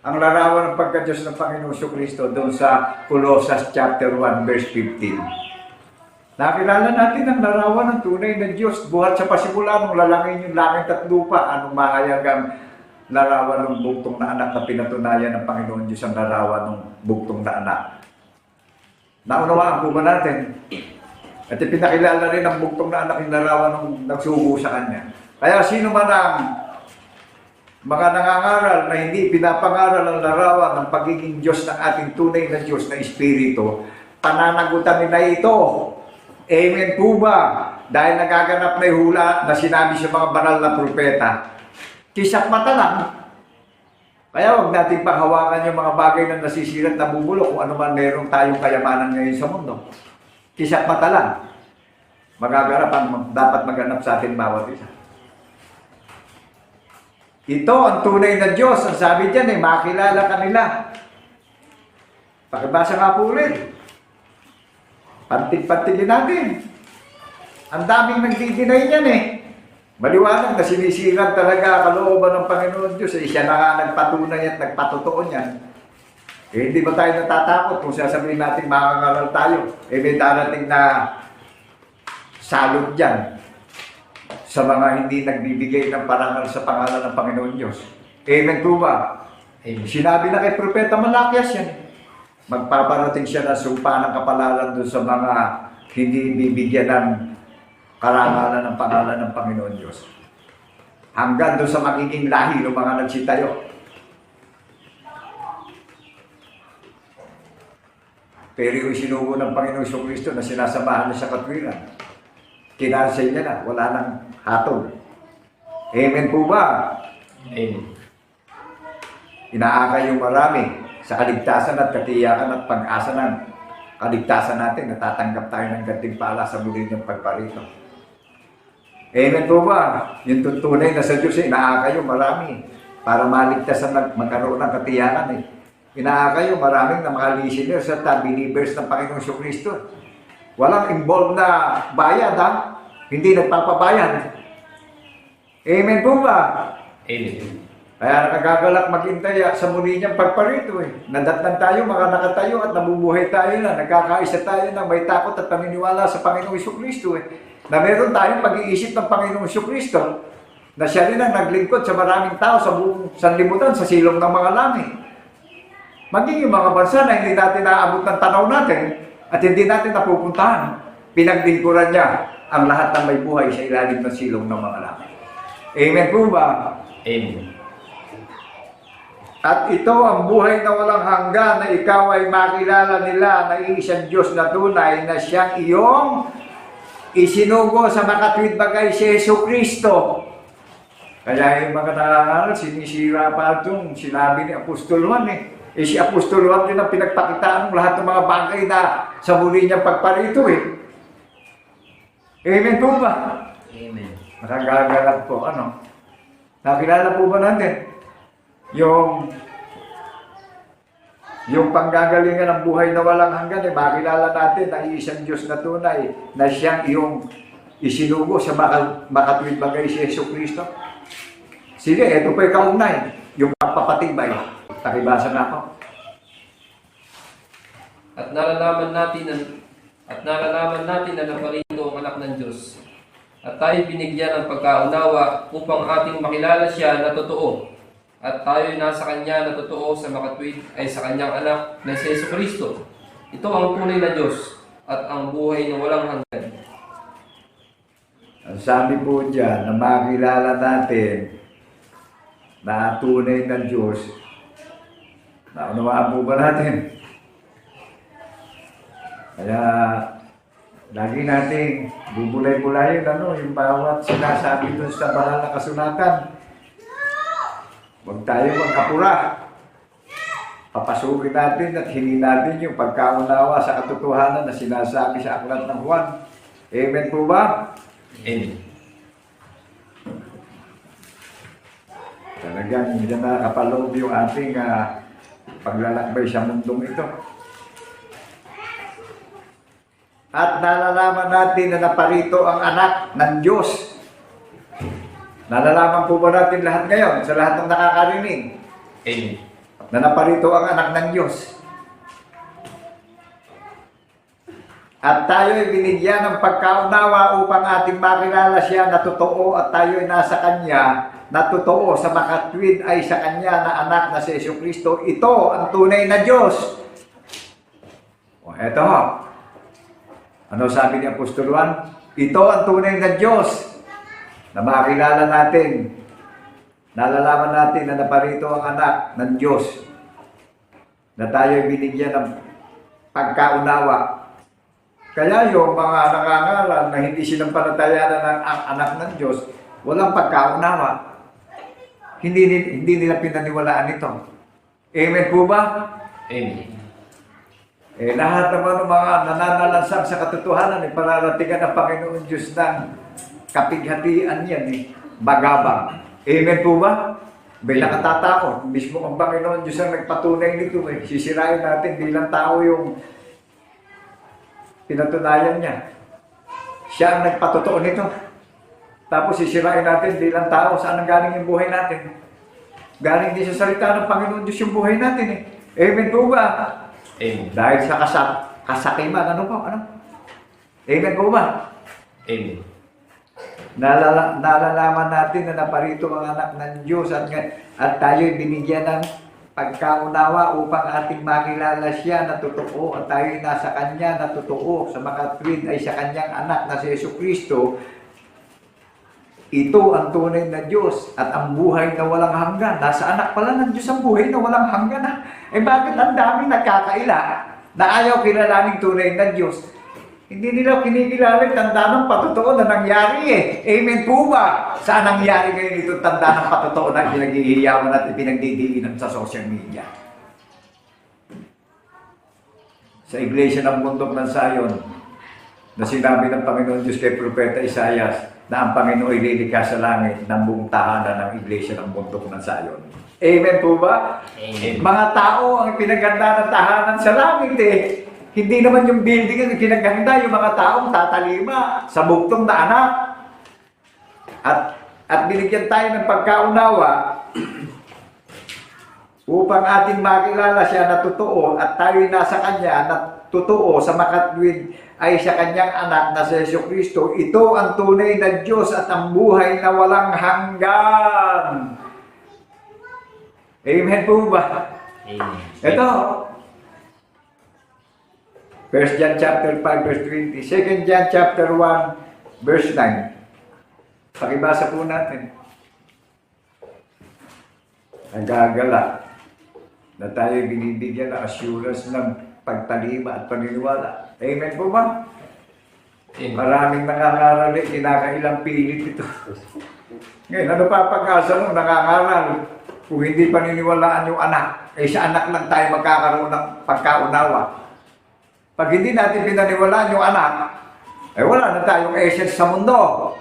ang larawan ng pagka-Diyos ng Panginoon Jesucristo doon sa Colossus chapter 1 verse 15. Nakilala natin ang larawan ng tunay na Diyos buhat sa pasimula nung lalangin yung langit at lupa. Anong mahayag ang larawan ng bugtong na anak na pinatunayan ng Panginoon Diyos ang larawan ng bugtong na anak. Naunawaan po ba natin? At ipinakilala rin ang bugtong na anak yung larawan ng nagsugo sa kanya. Kaya sino man ang mga nangangaral na hindi pinapangaral ang larawan ng pagiging Diyos ng ating tunay na Diyos na Espiritu, pananagutan nila ito. Amen po ba? Dahil nagaganap na hula na sinabi sa mga banal na propeta. Kisap mata lang. Kaya huwag natin panghawakan yung mga bagay na nasisirat na bubulok kung ano man meron tayong kayamanan ngayon sa mundo. Kisap mata lang. Magaganap ang dapat maganap sa atin bawat isa. Ito ang tunay na Diyos. Ang sabi dyan makilala kanila. Pakibasa nga po ulit. Pantig-pantigin natin. Ang daming nagdi-deny niyan Maliwanag na sinisiran talaga kalooban ng Panginoon Diyos. Siya na nga nagpatunay at nagpatotoo niyan. Hindi ba tayo natatakot kung sasabihin natin makangaral tayo? May darating na salot dyan sa mga hindi nagbibigay ng parangal sa pangalan ng Panginoon Diyos. Amen po ba? Amen. Sinabi na kay Propeta Malakias yan. Magpaparating siya ng sumpa ng kapalaran doon sa mga hindi bibigyan ng karangalan ng pangalan ng Panginoon Diyos. Hanggang doon sa magiging lahi ng mga nagsitayo. Pero yung sinugo ng Panginoon Jesucristo na sinasamahan niya sa katwiran, kinansel niya na, wala nang hatol. Amen po ba? Amen. Inaakay yung marami sa kaligtasan at katiyakan at pag-asa ng kaligtasan natin. Natatanggap tayo ng gantimpala sa muli ng pagparito. Amen po ba? Yung tunay na sa Diyos, inaakay yung marami para maligtas at magkaroon ng katiyakan. Inaakay yung maraming na mga listeners at believers ng Panginoong Jesucristo. Walang involved na bayad, Hindi nagpapabayad. Amen po ba? Amen. Kaya nakagagalak maghintay sa muli niyang pagparito. Nadatnan tayo, mga nakatayo at nabubuhay tayo na. Nagkakaisa tayo na may takot at paniniwala sa Panginoong Jesucristo. Na meron tayong pag-iisip ng Panginoong Jesucristo na siya rin ang naglingkod sa maraming tao sa buong sanlibutan, sa silong ng mga langit. Maging yung mga bansa na hindi natin naaabot ng tanaw natin at hindi natin napupuntahan, pinaglingkuran niya ang lahat ng may buhay sa ilalim ng silong ng mga langit. Amen po ba? Amen. At ito ang buhay na walang hanggan na ikaw ay makilala nila na isang Diyos na tunay na siyang iyong isinugo sa makatwid bagay si Jesucristo. Kaya yung mga nangangaral, sinisira pa itong sinabi ni Apostol Juan si Apostol Juan din ang pinagpakitaan ng lahat ng mga bagay na sa muli niyang pagparito Amen po ba? Amen. Nakagagalak po, Nakilala po ba natin? Yung Yung panggagalingan ng buhay na walang hanggan, makilala natin na isang Diyos na tunay, na siyang iyong isinugo sa makatuwid bagay si Yesu Cristo. Sige, ito po yung kaugnay, yung pagpapatibay. Pakibasa na ako. At nalalaman natin na naparito ang anak ng Diyos. At tayo binigyan ng pagkaunawa upang ating makilala siya na totoo. At tayo nasa Kanya na totoo sa makatwid ay sa Kanyang anak na si Yesu Cristo. Ito ang tunay na Diyos at ang buhay na walang hanggan. Ang sabi po dyan, na makilala natin na tunay ng Diyos, naunawaan po ba natin? Kaya, lagi nating bubulay-bulayin yung bawat sinasabi doon sa banal na kasulatan. Huwag tayo magkapura. Papasukin natin at hingin natin yung pagkaunawa sa katotohanan na sinasabi sa aklat ng Juan. Amen po ba? Amen. Talagang hindi na nakapaloob yung ating paglalakbay sa mundong ito. At nalalaman natin na naparito ang anak ng Diyos. Nalalaman po ba natin lahat ngayon sa lahat ng nakakarinig Amen. na naparito ang anak ng Diyos? At tayo ay binigyan ng pagkaunawa upang ating makilala siya na totoo at tayo ay nasa Kanya na totoo sa makatwid ay sa Kanya na anak na si Yesu Cristo. Ito ang tunay na Diyos. O eto, ano sabi ni Apostol Juan? Ito ang tunay na Diyos na makilala natin. Nalalaman natin na naparito ang anak ng Diyos na tayo ay binigyan ng pagkaunawa. Kaya yung mga nangangaral na hindi sinampalatayanan ng anak ng Diyos, walang pagkaunawa. Hindi nila pinaniwalaan ito. Amen po ba? Amen. Lahat naman ng mga nananalansang sa katotohanan, pararatingan ng Panginoon Diyos ng kapighatian yan, bagabang. Amen po ba? May nakatatakot. Mismo ang Panginoon Diyos ang nagpatunay nito. Sisirain natin bilang tao yung pinatunayan niya. Siya ang nagpatotoo nito. Tapos sisirain natin bilang tao saan ang galing yung buhay natin. Galing din sa salita ng Panginoon Diyos yung buhay natin. Amen po ba? Amen. Dahil sa kasakiman, ano po? Ano? Amen po ba? Amen. Nalalaman natin na naparito ang anak ng Diyos at tayo'y binigyan ng pagkaunawa upang ating makilala siya na totoo at tayo'y nasa Kanya na totoo sa makatwid ay sa Kanyang anak na si Yesu Cristo. Ito ang tunay na Diyos at ang buhay na walang hanggan. Nasa anak pala ng Diyos ang buhay na walang hanggan. Bakit ang dami nagkakaila na ayaw kilalaning tunay na Diyos? Hindi nila kinikilala yung tanda ng patotoo na nangyari Amen po ba? Saan nangyari ngayon ito tanda ng patotoo na pinaghihiyawan at pinagdidiinan sa social media? Sa iglesia ng bundok ng Sion, na sinabi ng Panginoon Diyos kay Propeta Isaias na ang Panginoon ay lilikha sa langit ng buong tahanan ng iglesia ng bundok ng Sion. Amen po ba? Amen. Mga tao ang pinaganda ng tahanan sa langit Hindi naman yung building ang pinaganda, yung mga taong tatalima sa bugtong na anak. At binigyan tayo ng pagkaunawa upang ating makilala siya na totoo at tayo'y nasa Kanya na totoo sa makatwid ay sa Kanyang anak na si Yesu Cristo. Ito ang tunay na Diyos at ang buhay na walang hanggan. Amen po ba? Amen. Ito, 1 John chapter 5 verse 20, 2 John chapter 1 verse 9. Pakibasa po natin. Nagagala na tayo binibigyan ng assurance ng pagtalima at paniniwala. Amen po ba? Amen. Maraming nangangaral kinakailang pilit ito. Ngayon, ano pa pag-asa mo nangangaral kung hindi paniniwalaan yung anak? Sa anak lang tayo magkakaroon ng pagkaunawa. Pag hindi natin pinaniwalaan yung anak, wala na tayong essence sa mundo.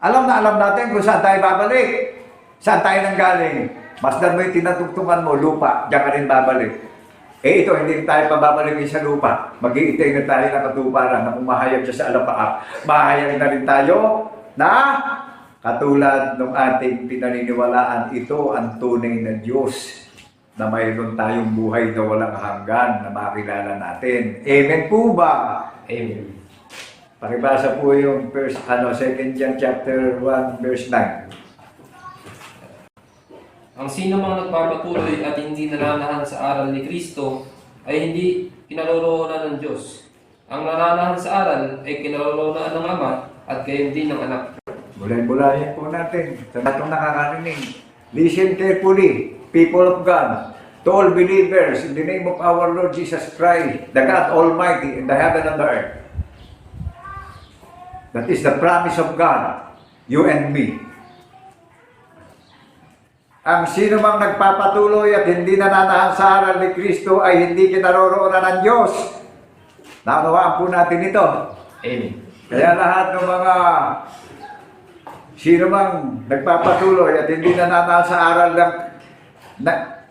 Alam na alam natin kung saan tayo babalik. Saan tayo nanggaling. Masdan mo yung tinatugtungan mo, lupa, diyan ka rin babalik. Eh ito, hindi tayo pababalik sa lupa. Mag-iintay na tayo ng katuparan na kumahayag siya sa alapaap. Mahayag na rin tayo na katulad ng ating pinaniniwalaan, ito ang tunay na Diyos na mayroon tayong buhay na walang hanggan na makilala natin. Amen po ba? Amen. Pakibasa po yung 2 John chapter 1 verse 9. Ang sino mang nagpapatuloy at hindi nananahan sa aral ni Kristo ay hindi kinaroroonan ng Diyos. Ang nananahan sa aral ay kinaroroonan ng Ama at gayon din ng Anak. Bulay-bulayan po natin sa natong nakakarinig. Listen carefully, people of God, to all believers in the name of our Lord Jesus Christ, the God Almighty in the heaven and the earth. That is the promise of God, you and me. Ang sino mang nagpapatuloy at hindi nananahan sa aral ni Kristo ay hindi kinaroroonan ng Diyos. Naunawaan po natin ito. Amen. Kaya lahat ng mga sino mang nagpapatuloy at hindi nananahan sa aral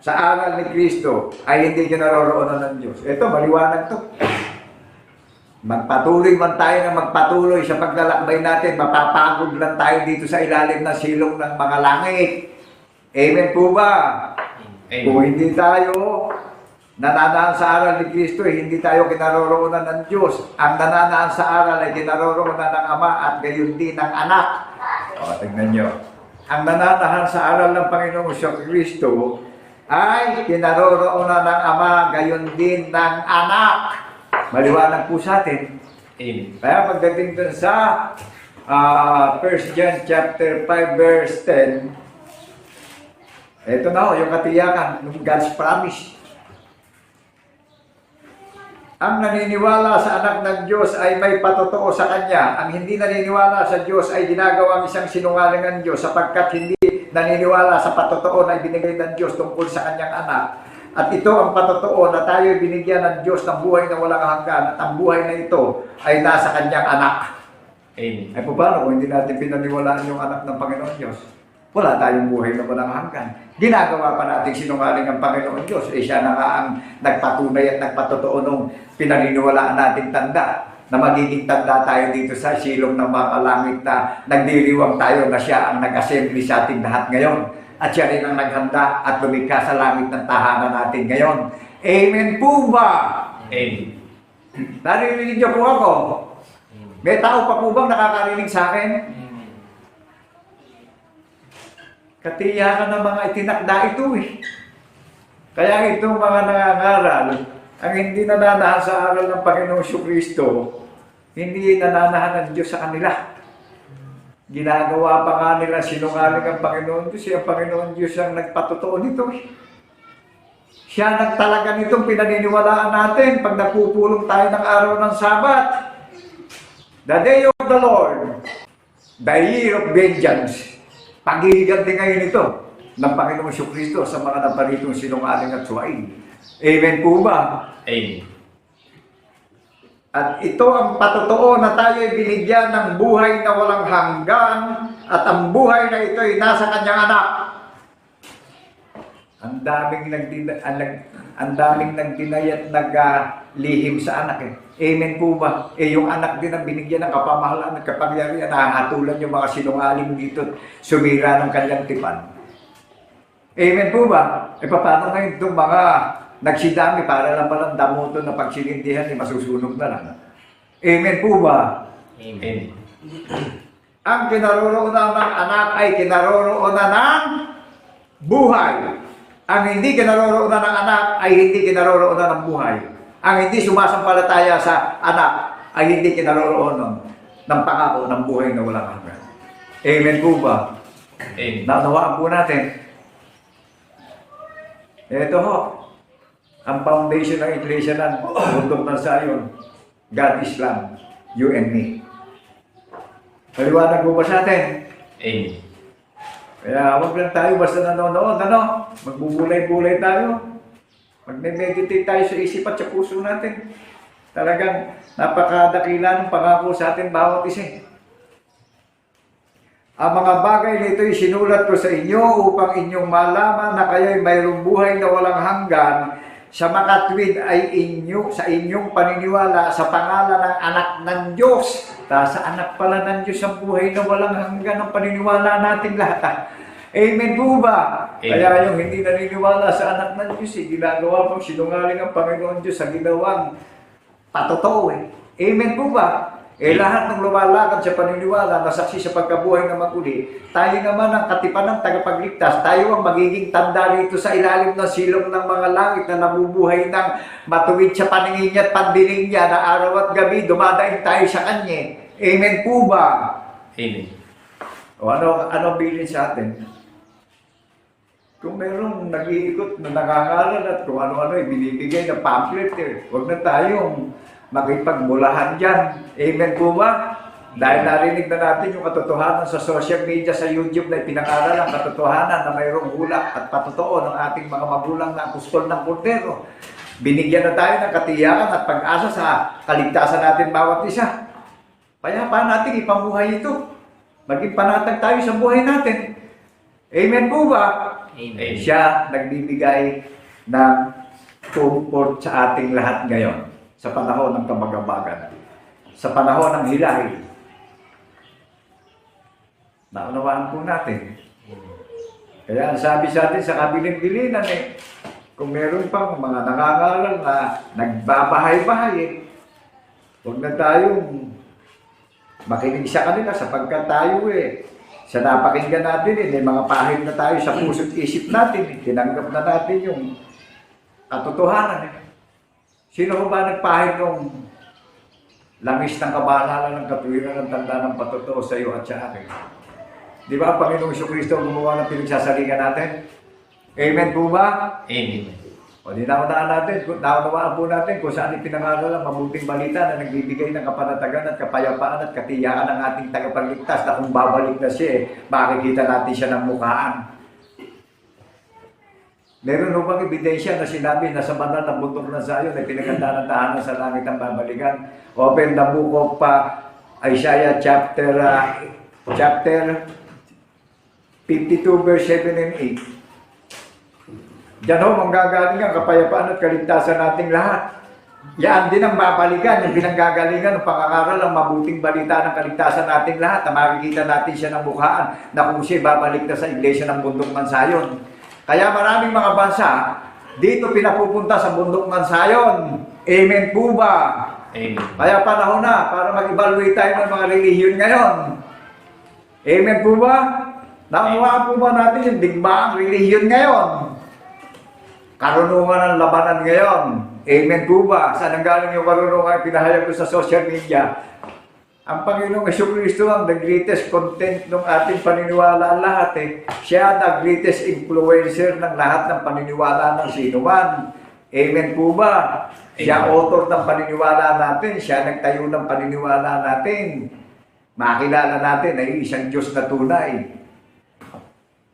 sa aral ni Kristo ay hindi kinaroroonan ng Diyos. Ito, maliwanag to. Magpatuloy man tayo na magpatuloy sa paglalakbay natin, mapapagod lang tayo dito sa ilalim ng silong ng mga langit. Amen po ba? Amen. Kung hindi tayo nananahan sa aral ni Kristo, hindi tayo kinaroroonan ng Diyos. Ang nananahan sa aral ay kinaroroonan ng Ama at gayon din ng Anak. O, tingnan nyo. Ang nananahan sa aral ng Panginoong Kristo ay kinaroroonan ng Ama, gayon din ng Anak. Maliwanag po sa atin. Amen. Kaya pagdating dun sa 1 John chapter 5 verse 10, ito na yung katiyakan ng God's promise. Ang naniniwala sa anak ng Diyos ay may patotoo sa Kanya. Ang hindi naniniwala sa Diyos ay ginagawang isang sinungaling ng Diyos sapagkat hindi naniniwala sa patotoo na ibinigay ng Diyos tungkol sa Kanyang anak. At ito ang patotoo na tayo binigyan ng Diyos ng buhay na walang hanggan at ang buhay na ito ay nasa Kanyang anak. Amen. Ay paano kung hindi natin pinaniwalaan yung anak ng Panginoon Diyos? Wala tayong buhay na walang hanggan. Ginagawa pa natin sinungaling ang Panginoon Diyos. Eh siya na nga ang nagpatunay at nagpatotoo nung pinaniniwalaan nating tanda na magiging tanda tayo dito sa silong ng mga langit na nagdiriwang tayo na siya ang nag-assembly sa ating lahat ngayon. At siya rin ang naghanda at lumikha sa langit ng tahanan natin ngayon. Amen po ba? Amen. Naririnig niyo po ako? May tao pa po bang nakakarinig sa akin? Katiyakan ng mga itinakda ito eh. Kaya itong mga nangangaral, ang hindi nananahan sa aral ng Panginoong Kristo, hindi nananahan ng Diyos sa kanila. Ginagawa pa nga nila sinungaling ang Panginoon Diyos. Ang Panginoon Diyos ang nagpatotoo nito eh. Siya nagtalaga nitong pinaniniwalaan natin pag napupulong tayo ng araw ng Sabat. The day of the Lord, the year of vengeance. Pag-iiganti ngayon ito ng Panginoong Kristo sa mga naparitong sinungaling at suwain. Amen po ba? Amen. At ito ang patotoo na tayo ay binigyan ng buhay na walang hanggan at ang buhay na ito ay nasa Kanyang anak. Ang daming nagdinay at naglihim sa anak eh. Amen po ba? Eh yung anak din ang binigyan ng kapamahalaan at kapangyarihan, nahahatulan yung mga sinungaling dito at sumira ng kanyang tipan. Amen po ba? Eh paano ngayon itong mga nagsidami para lang palang damuto na pagsinindihan eh masusunog na lang. Amen po ba? Amen. Ang kinaroroonan ng anak ay kinaroroonan ng buhay. Ang hindi kinaroroonan ng anak ay hindi kinaroroonan ng buhay. Ang hindi sumasampalataya sa anak ay hindi kinaroroonan ng pangako ng buhay na walang hanggan. Amen po ba? Amen. Naunawaan po natin. Ito ho, ang foundation ng Iglesia ng Bundok ng Zion. God is Lamb, you and me. Maliwanag po ba sa atin? Amen. Kaya huwag lang tayo basta nanonood, magbubulay-bulay tayo. Mag-meditate tayo sa isip at sa puso natin. Talagang napakadakila ng pangako sa atin bawat isa. Ang mga bagay na ito'y sinulat ko sa inyo upang inyong malaman na kayo'y mayroong buhay na walang hanggan sa makatwid ay sa inyong paniniwala sa pangalan ng anak ng Diyos. Sa anak pala ng Diyos ang buhay na walang hanggan ang paniniwala natin lahat. Amen po ba? Amen. Kaya yung hindi naniniwala sa anak ng Diyos, ginagawa pang sinungaling ang Panginoon Diyos sa ginawang patotoo. Amen po ba? Lahat ng lumalakad sa paniniwala na saksi sa pagkabuhay na maguli, tayo naman ang katipan ng tagapagligtas, tayo ang magiging tanda rito sa ilalim ng silong ng mga langit na nabubuhay ng matuwid sa paningin niya at pandinig niya na araw at gabi, dumadaing tayo sa Kanya. Amen po ba? Amen. O ano bilin sa atin? Kung mayroong nag-iikot na nangangaral at kung ano-ano binibigay na pamphlet, huwag na tayong makipagmulahan dyan. Amen po ba? Dahil narinig na natin yung katotohanan sa social media, sa YouTube na ipinangaral ang katotohanan na mayroong hulak at patotoo ng ating mga magulang na apostol ng Kordero. Binigyan na tayo ng katiyakan at pag-asa sa kaligtasan natin bawat isa. Kaya paano natin ipamuhay ito? Maging panatag tayo sa buhay natin. Amen po ba? Amen. Siya nagbibigay ng comfort sa ating lahat ngayon sa panahon ng kamagabagan, sa panahon ng hilahi. Naunawaan po natin. Kaya ang sabi sa atin sa kabilin-bilinan kung meron pang mga nangangaral na nagbabahay-bahay, huwag na tayong makinig sa kanila sapagkat tayo sa napakinggan natin may mga pahid na tayo sa puso't isip natin. Tinanggap na natin yung katotohanan. Sino ba nagpahid ng langis ng kabanalan ng katuwiran ng tanda ng patotoo sa iyo at sa akin? Di ba ang Panginoong Kristo gumawa ng pinagsasalingan natin? Amen po ba? Amen. O di naunawaan po natin kung saan ipinangaral ang mabuting balita na nagbibigay ng kapanatagan at kapayapaan at katiyakan ng ating tagapagligtas na kung babalik na siya, makikita natin siya ng mukhaan. Meron ho bang ebidensya na sinabi na sa banal ng bundok ng Zion ay pinaganda ng tahanan sa langit ang babalikan? Open the book of Isaiah chapter 52 verse 7 and 8. Diyan ho manggagaling ang kapayapaan at kaligtasan nating lahat. Yan din ang babalikan, yung pinanggagalingan ng pangangaral ng mabuting balita ng kaligtasan nating lahat na makikita natin siya ng mukhaan na kung siya babalik na sa iglesia ng bundok ng Zion. Kaya maraming mga bansa dito pinapupunta sa bundok ng Zion. Amen po ba? Amen. Kaya panahon na para mag-evaluate tayo ng mga relihiyon ngayon. Amen po ba? Nakuha po ba natin yung digmaang relihiyon ngayon? Karunungan ng labanan ngayon. Amen po ba? Saan ang galing yung karunungan pinahayag ko sa social media? Ang Panginoong Kristo ang the greatest content ng ating paniniwala lahat. Siya the greatest influencer ng lahat ng paniniwala ng sino man. Amen po ba? Siya author ng paniniwala natin. Siya nagtayo ng paniniwala natin. Makilala natin na isang Diyos na tunay.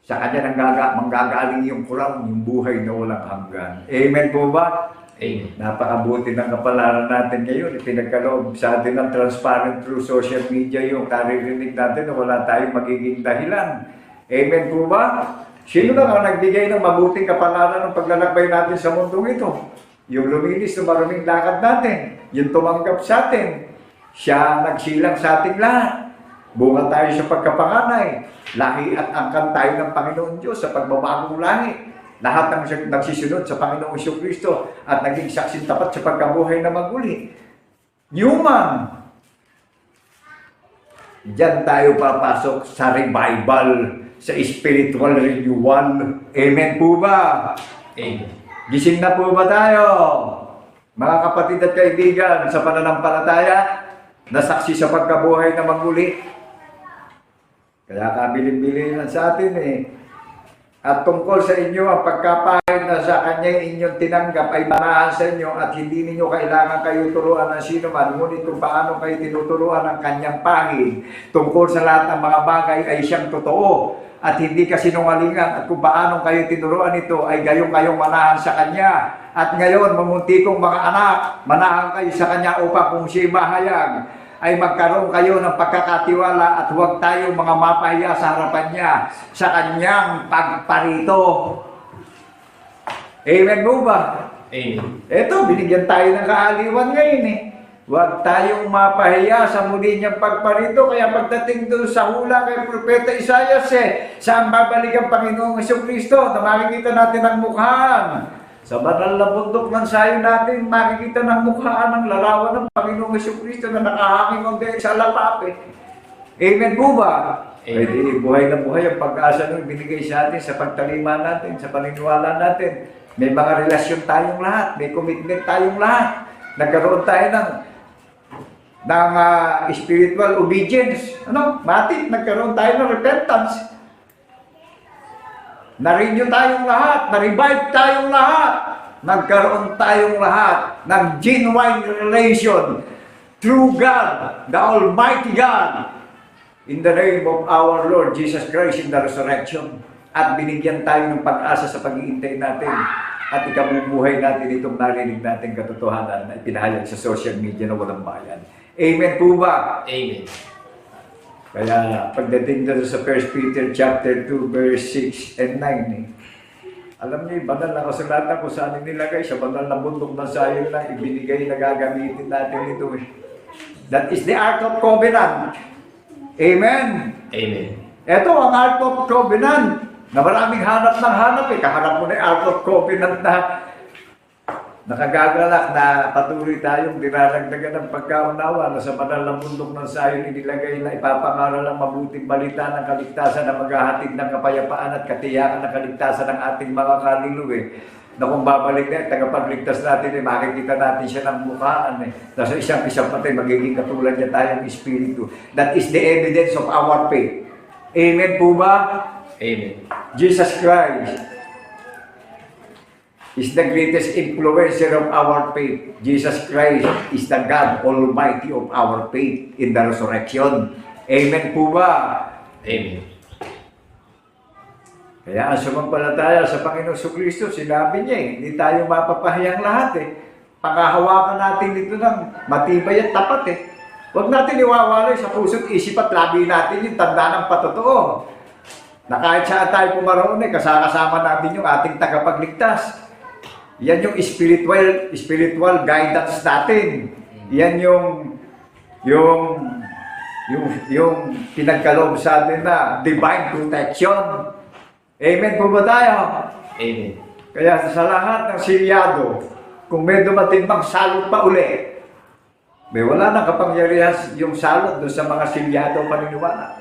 Sa Kanya manggagaling yung Quran, yung buhay na walang hanggan. Amen po ba? Amen. Napakabuti ng kapalaran natin ngayon. Ipinagkaloob sa atin ng transparent through social media yung naririnig natin na wala tayong magiging dahilan. Amen po ba? Sino lang ang nagbigay ng mabuting kapalaran ng paglalakbay natin sa mundong ito? Yung luminis na maruming lakad natin. Yung tumanggap sa atin. Siya nagsilang sa ating lahat. Bunga tayo sa pagkapanganay. Lahi at angkan tayo ng Panginoon Diyos sa pagbabagong lahi. Lahat ng nagsisunod sa Panginoong Kristo at naging saksing tapat sa pagkabuhay na maguli. Newman! Diyan tayo papasok sa revival, sa spiritual renewal. Amen po ba? Amen. Gising na po ba tayo? Mga kapatid at kaibigan, sa pananampalataya, na saksi sa pagkabuhay na maguli. Kaya kabilin-bilinan sa atin At tungkol sa inyo, ang pagkapahid na sa Kanya inyong tinanggap ay manahan sa inyo at hindi ninyo kailangan kayo turuan ng sino man. Ngunit kung paano kayo tinuturuan ng Kanyang pahid tungkol sa lahat ng mga bagay ay siyang totoo at hindi kasinungalingan. At kung paano kayo tinuruan ito ay kayong manahan sa Kanya. At ngayon, mamuntikong mga anak, manahan kayo sa Kanya upang kung siya'y mahayag ay magkaroon kayo ng pagkakatiwala at huwag tayong mga mapahiya sa harapan niya sa kanyang pagparito. Amen po ba? Amen. Eto, binigyan tayo ng kaaliwan ngayon eh. Huwag tayong mapahiya sa muli niyang pagparito. Kaya pagdating doon sa hula kay Propeta Isaias saan babalik ang Panginoong Jesucristo na makikita natin ang mukhaan. Sa banal na bundok ng sayo natin, makikita ng mukhaan ng larawan ng Panginoong Jesucristo na nakahanging on the sa lapapit. Amen po ba? Amen. Pwede buhay na buhay ang pag-asa nung binigay sa atin, sa pagtalima natin, sa paniniwala natin. May mga relasyon tayong lahat, may commitment tayong lahat. Nagkaroon tayo ng spiritual obedience. Matik, nagkaroon tayo ng repentance. Na-renew tayong lahat, na-revive tayong lahat. Nagkaroon tayong lahat ng genuine relation through God, the Almighty God. In the name of our Lord Jesus Christ in the resurrection. At binigyan tayo ng pag-asa sa pag-iintay natin at ikabubuhay natin itong narinig natin katotohanan na ipinahayag sa social media na walang bayan. Amen po ba? Amen. Kaya pagdating doon sa 1 Peter chapter 2 verse 6 and 9 alam niyo, banal na kasulatan kung saan nilagay sa banal na bundok ng sayo na ibinigay na gagamitin natin ito. That is the Ark of Covenant. Amen. Amen. Ito ang Ark of Covenant na maraming hanap ng hanap kaharap mo na yung Ark of Covenant na nakagagalak na patuloy tayong dinaragdagan ng pagkaunawa na sa banal ng bundok ng sayon inilagay na ipapangaral ang mabuting balita ng kaligtasan na maghahatid ng kapayapaan at katiyakan ng kaligtasan ng ating mga kaluluwa. Na kung babalik na tagapagligtas natin makikita natin siya ng mukhaan na sa isang patay magiging katulad niya tayong espiritu. That is the evidence of our faith. Amen po ba? Amen. Jesus Christ is the greatest influencer of our faith. Jesus Christ is the God Almighty of our faith in the resurrection. Amen po ba? Amen. Kaya ang sumampalataya sa Panginoong Jesucristo, sinabi niya hindi tayo mapapahayang lahat Panghahawakan natin dito ng matibay at tapat Huwag natin iwawalay sa puso't isip at labi natin yung tanda ng patotoo. Na kahit saan tayo pumaroon kasama natin yung ating tagapagligtas. Yan yung spiritual guidance natin. Yan yung pinagkaloob sa atin na divine protection. Amen po ba tayo? Amen. Kaya sa lahat ng silyado, kung may dumating pang salot pa uli, may wala nang kapangyarihan yung salot doon sa mga silyado paniniwala.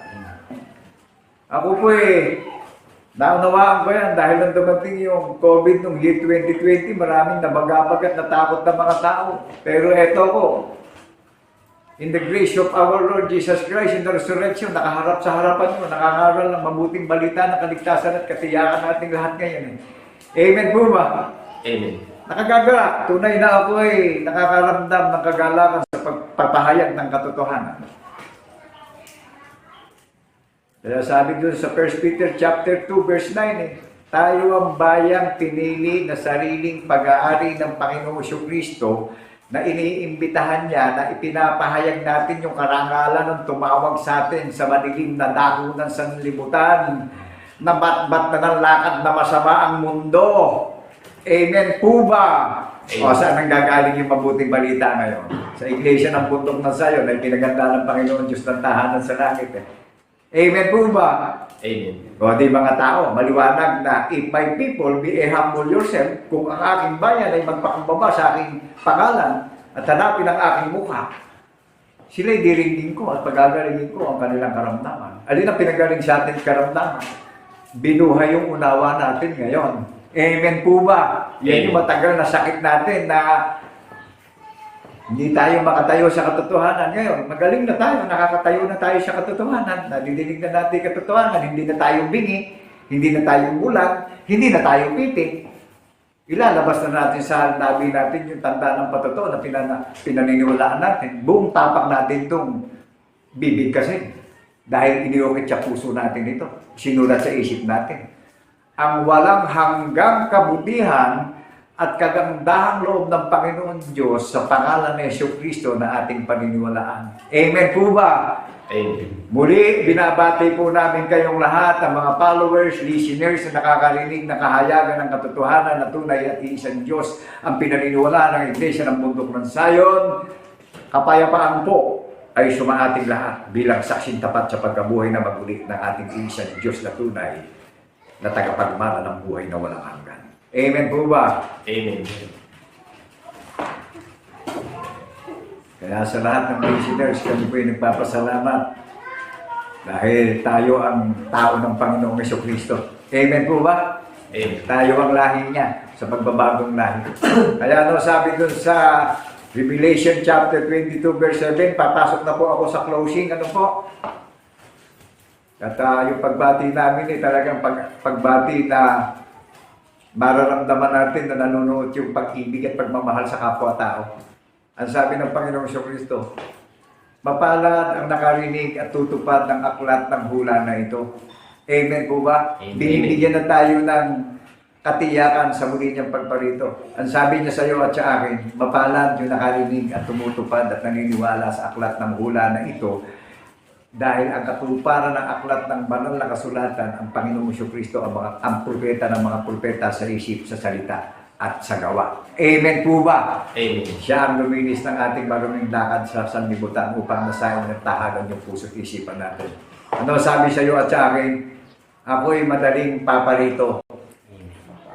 Ako po naunawaan ko yan dahil nang dumating yung COVID noong year 2020, maraming nabagabag at natakot na mga tao. Pero eto ko, in the grace of our Lord Jesus Christ in the resurrection, nakaharap sa harapan mo, nakangaral ng mabuting balita ng kaligtasan at katiyakan nating lahat ngayon. Amen po ba? Amen. Nakagagala, tunay na ako nakakaramdam ng kagalakan sa pagpapahayag ng katotohanan. Kaya sabi doon sa 1 Peter chapter 2 verse 9 tayo ang bayang pinili na sariling pag-aari ng Panginoong Jesucristo na iniimbitahan niya na ipinapahayag natin yung karangalan ng tumawag sa atin sa madilim na dako ng sanlibutan na batbat na ng lakad na masama ang mundo. Amen po ba? Amen. O saan ang gagaling yung mabuting balita ngayon? Sa iglesia ng bundok ng sayon na pinaganda ng Panginoon Diyos ng tahanan sa langit. Amen po ba? Amen. O di mga tao, maliwanag na if my people be humble yourself, kung ang aking bayan ay magpakumbaba sa aking pangalan at hanapin ang aking mukha, sila'y diringgin ko at pagagalingin ko ang kanilang karamdaman. Alin ang pinagaling sa ating karamdaman? Binuhay yung unawa natin ngayon. Amen po ba? Yan yung matagal na sakit natin na hindi tayo makatayo sa katotohanan. Ngayon, magaling na tayo, nakakatayo na tayo sa katotohanan, nadidinig na natin katotohanan, hindi na tayo bingi, hindi na tayo bulag, hindi na tayo pitik. Ilalabas na natin sa labi natin yung tanda ng patotoo na pinaniniwalaan natin. Buong tapak natin itong bibig kasi. Dahil iniukit sa puso natin ito. Sinulat sa isip natin. Ang walang hanggang kabutihan at kagandahang loob ng Panginoon Diyos sa pangalan ni Jesucristo na ating paniniwalaan. Amen po ba? Amen. Muli, binabati po namin kayong lahat, ang mga followers, listeners na nakakarinig na kahayagan ng katotohanan na tunay at iisang Diyos ang pinaniniwalaan ng Iglesia ng Bundok ng Sayon. Kapayapaan po ay sumaating lahat bilang saksing tapat sa pagkabuhay na maguli ng ating iisang Diyos na tunay na tagapagmana ng buhay na walang hanggan. Amen po ba? Amen. Kaya sa lahat ng listeners, kami po ay nagpapasalamat dahil tayo ang tao ng Panginoong Jesucristo. Amen po ba? Amen. Tayo ang lahi niya sa pagbabagong lahi. Kaya ano sabi dun sa Revelation chapter 22 verse 7, papasok na po ako sa closing. Ano po? At yung pagbati namin talagang pagbati na mararamdaman natin na nanonood yung pag-ibig at pagmamahal sa kapwa-tao. Ang sabi ng Panginoong Jesucristo, mapalad ang nakarinig at tutupad ng aklat ng hula na ito. Amen po ba? Amen. Binibigyan na tayo ng katiyakan sa muli niyang pagparito. Ang sabi niya sa iyo at sa akin, mapalad yung nakarinig at tumutupad at naniniwala sa aklat ng hula na ito. Dahil ang katuparan ng aklat ng banal na kasulatan, ang Panginoong Jesucristo ang propeta ng mga propeta sa isip, sa salita, at sa gawa. Amen po ba? Amen. Siya ang luminis ng ating maruming lakad sa sanlibutan upang nasayon at tahagan yung puso't isipan natin. Ano sabi sa iyo at sa akin? Ako'y madaling paparito.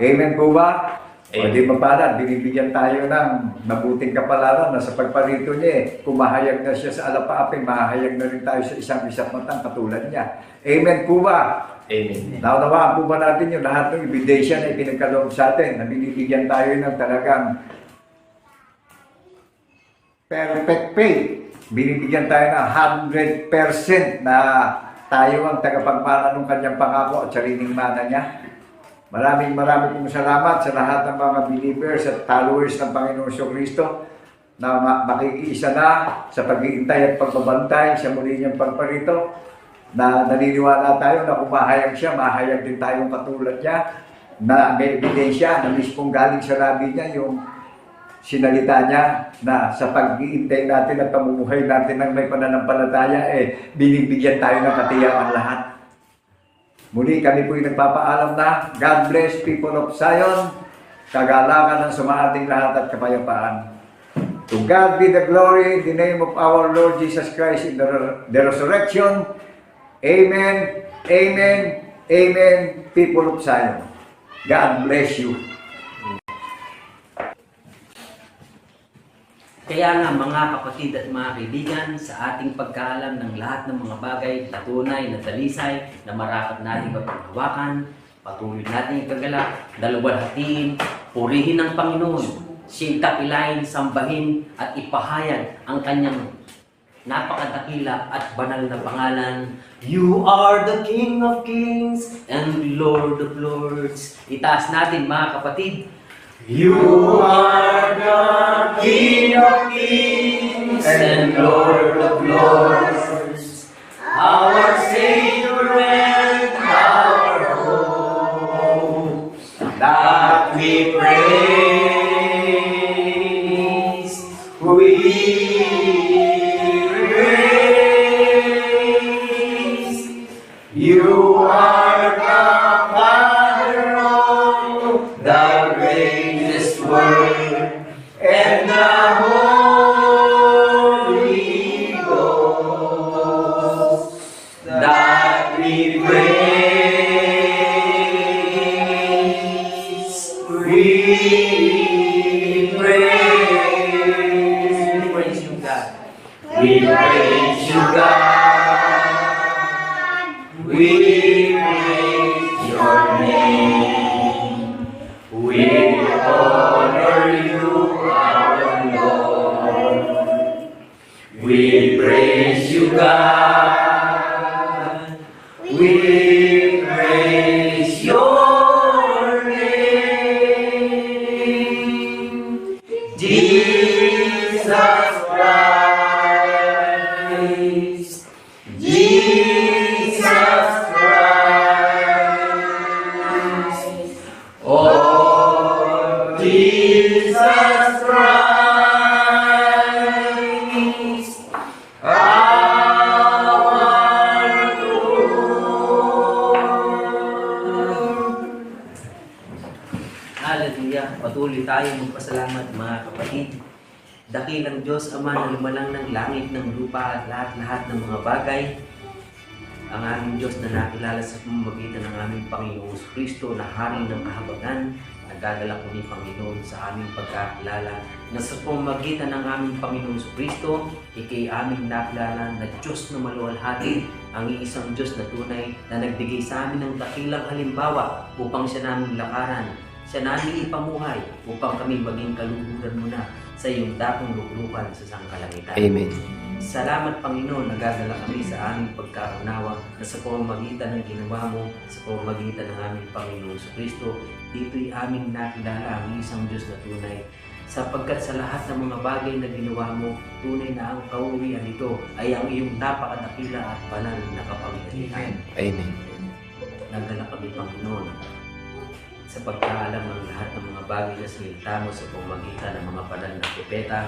Amen po ba? O di mapalad, binibigyan tayo ng mabuting kapalaran na sa pagparito niya kumahayag na siya sa alapaapin, mahahayag na rin tayo sa isang matang katulad niya. Amen po ba? Amen. Naunawaan po ba natin yung lahat ng ebidensya na ipinagkaloob sa atin na binibigyan tayo ng talagang perfect faith. Binibigyan tayo ng 100% na tayo ang tagapagmana ng kanyang pangako at sariling mana niya. Maraming pong salamat sa lahat ng mga believers at followers ng Panginoong Jesucristo na makikiisa na sa pag-iintay at pagbabantay sa muli niyang pagparito, na naniniwala tayo na kung mahayag siya, mahayag din tayong katulad niya, na may ebidensya na mispong galing sa labi niya yung sinalita niya na sa pag-iintay natin at pamumuhay natin ng may pananampalataya, binibigyan tayo ng katiyakan lahat. Muli kami po'y nagpapaalam na God bless people of Zion, kagalakan ng sumaating lahat at kapayapaan. To God be the glory in the name of our Lord Jesus Christ in the resurrection. Amen, amen, amen, people of Zion. God bless you. Kaya nga mga kapatid at mga kaibigan, sa ating pagkaalam ng lahat ng mga bagay na tunay na dalisay na marapat nating mapaghawakan, patuloy natin ikagalak, dalawalhatiin, purihin ng Panginoon, siya'y takilain, sambahin at ipahayag ang kanyang napakadakila at banal na pangalan. You are the King of Kings and Lord of Lords. Itaas natin mga kapatid. You are the King of Kings and Lord of Lords, our Savior and our hope, that we praise, we praise. You are the Father of the greatest word and the Holy Ghost, that we praise, we praise you, God. We praise you, God. We praise your name. We honor you, our Lord. We praise you, God. We praise your name. Jesus Christ, our Lord. Hallelujah. Patuloy tayong magpasalamat mga kapatid. Dakilang Diyos, Ama na lumalang ng langit, ng lupa at lahat-lahat ng mga bagay. Ang aming Diyos na nakilala sa pamamagitan ng aming Panginoong Kristo na hari ng kahabagan, nagdadala ko ni Panginoon sa aming pagkakilala na sa pamamagitan ng aming Panginoong Kristo, ikay aming nakilala na Diyos na maluwalhati, ang iisang Diyos na tunay na nagbigay sa amin ng dakilang halimbawa upang siya naming lakaran, siya namin ipamuhay upang kami maging kaluluran mo na sa iyong dakong luklukan sa sangkalangitan. Amen. Salamat Panginoon, nagdadala kami sa aming pagkaunawa na sa pamamagitan ng ginawa mo, sa pamamagitan ng aming Panginoon Kristo, dito'y aming nakilala ang isang Diyos na tunay. Sapagkat sa lahat ng mga bagay na ginawa mo, tunay na ang kaurian nito ay ang iyong napakadakila at banal na kapangyarihan. Amen. Nagdala kami Panginoon sa pagkaalam ng lahat ng mga bagay na sinilta mo sa pamamagitan ng mga banal na propeta,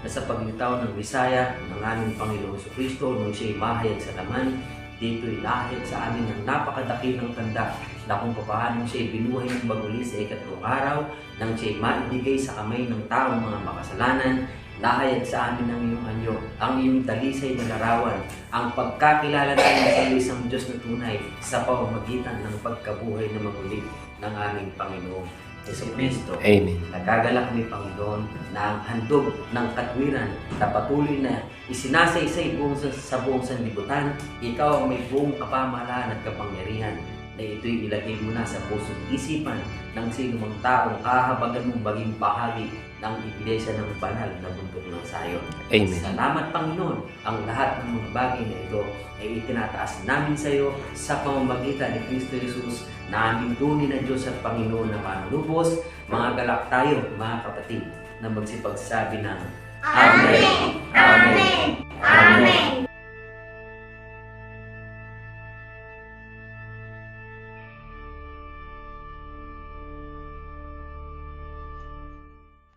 na sa paglitaw ng Bisaya ng aming Panginoong Kristo nung siya'y mahayag sa laman, dito'y lahayag sa amin ng napakadakilang tanda na kung paano siya'y binuhay ng baguli sa ikatlong araw nang siya'y maibigay sa kamay ng taong mga makasalanan. Lahayag sa amin ng iyong anyo, ang iyong talisay na larawan, ang pagkakilala namin sa isang Diyos na tunay sa pamamagitan ng pagkabuhay na maguli ng aming Panginoong Jesucristo. Amen. Nagagalak kami, Panginoon, na ang handog ng katwiran na patuloy na isinasaysay sa buong sanlibutan, ikaw ang may buong kapamahalaan at kapangyarihan na ito'y ilagay mo na sa puso't isipan ng sinumang taong kahabagan mong maging bahagi ng Iglesia ng banal na bundok ng Sayon. Amen. Salamat, Panginoon. Ang lahat ng mga bagay na ito ay itinataas namin sa iyo sa pamamagitan ni Kristo Jesus na aming tunay na Diyos at Panginoon na manunubos. Mga galak tayo, mga kapatid, na magsipagsabi ng Amen. Amen. Amen.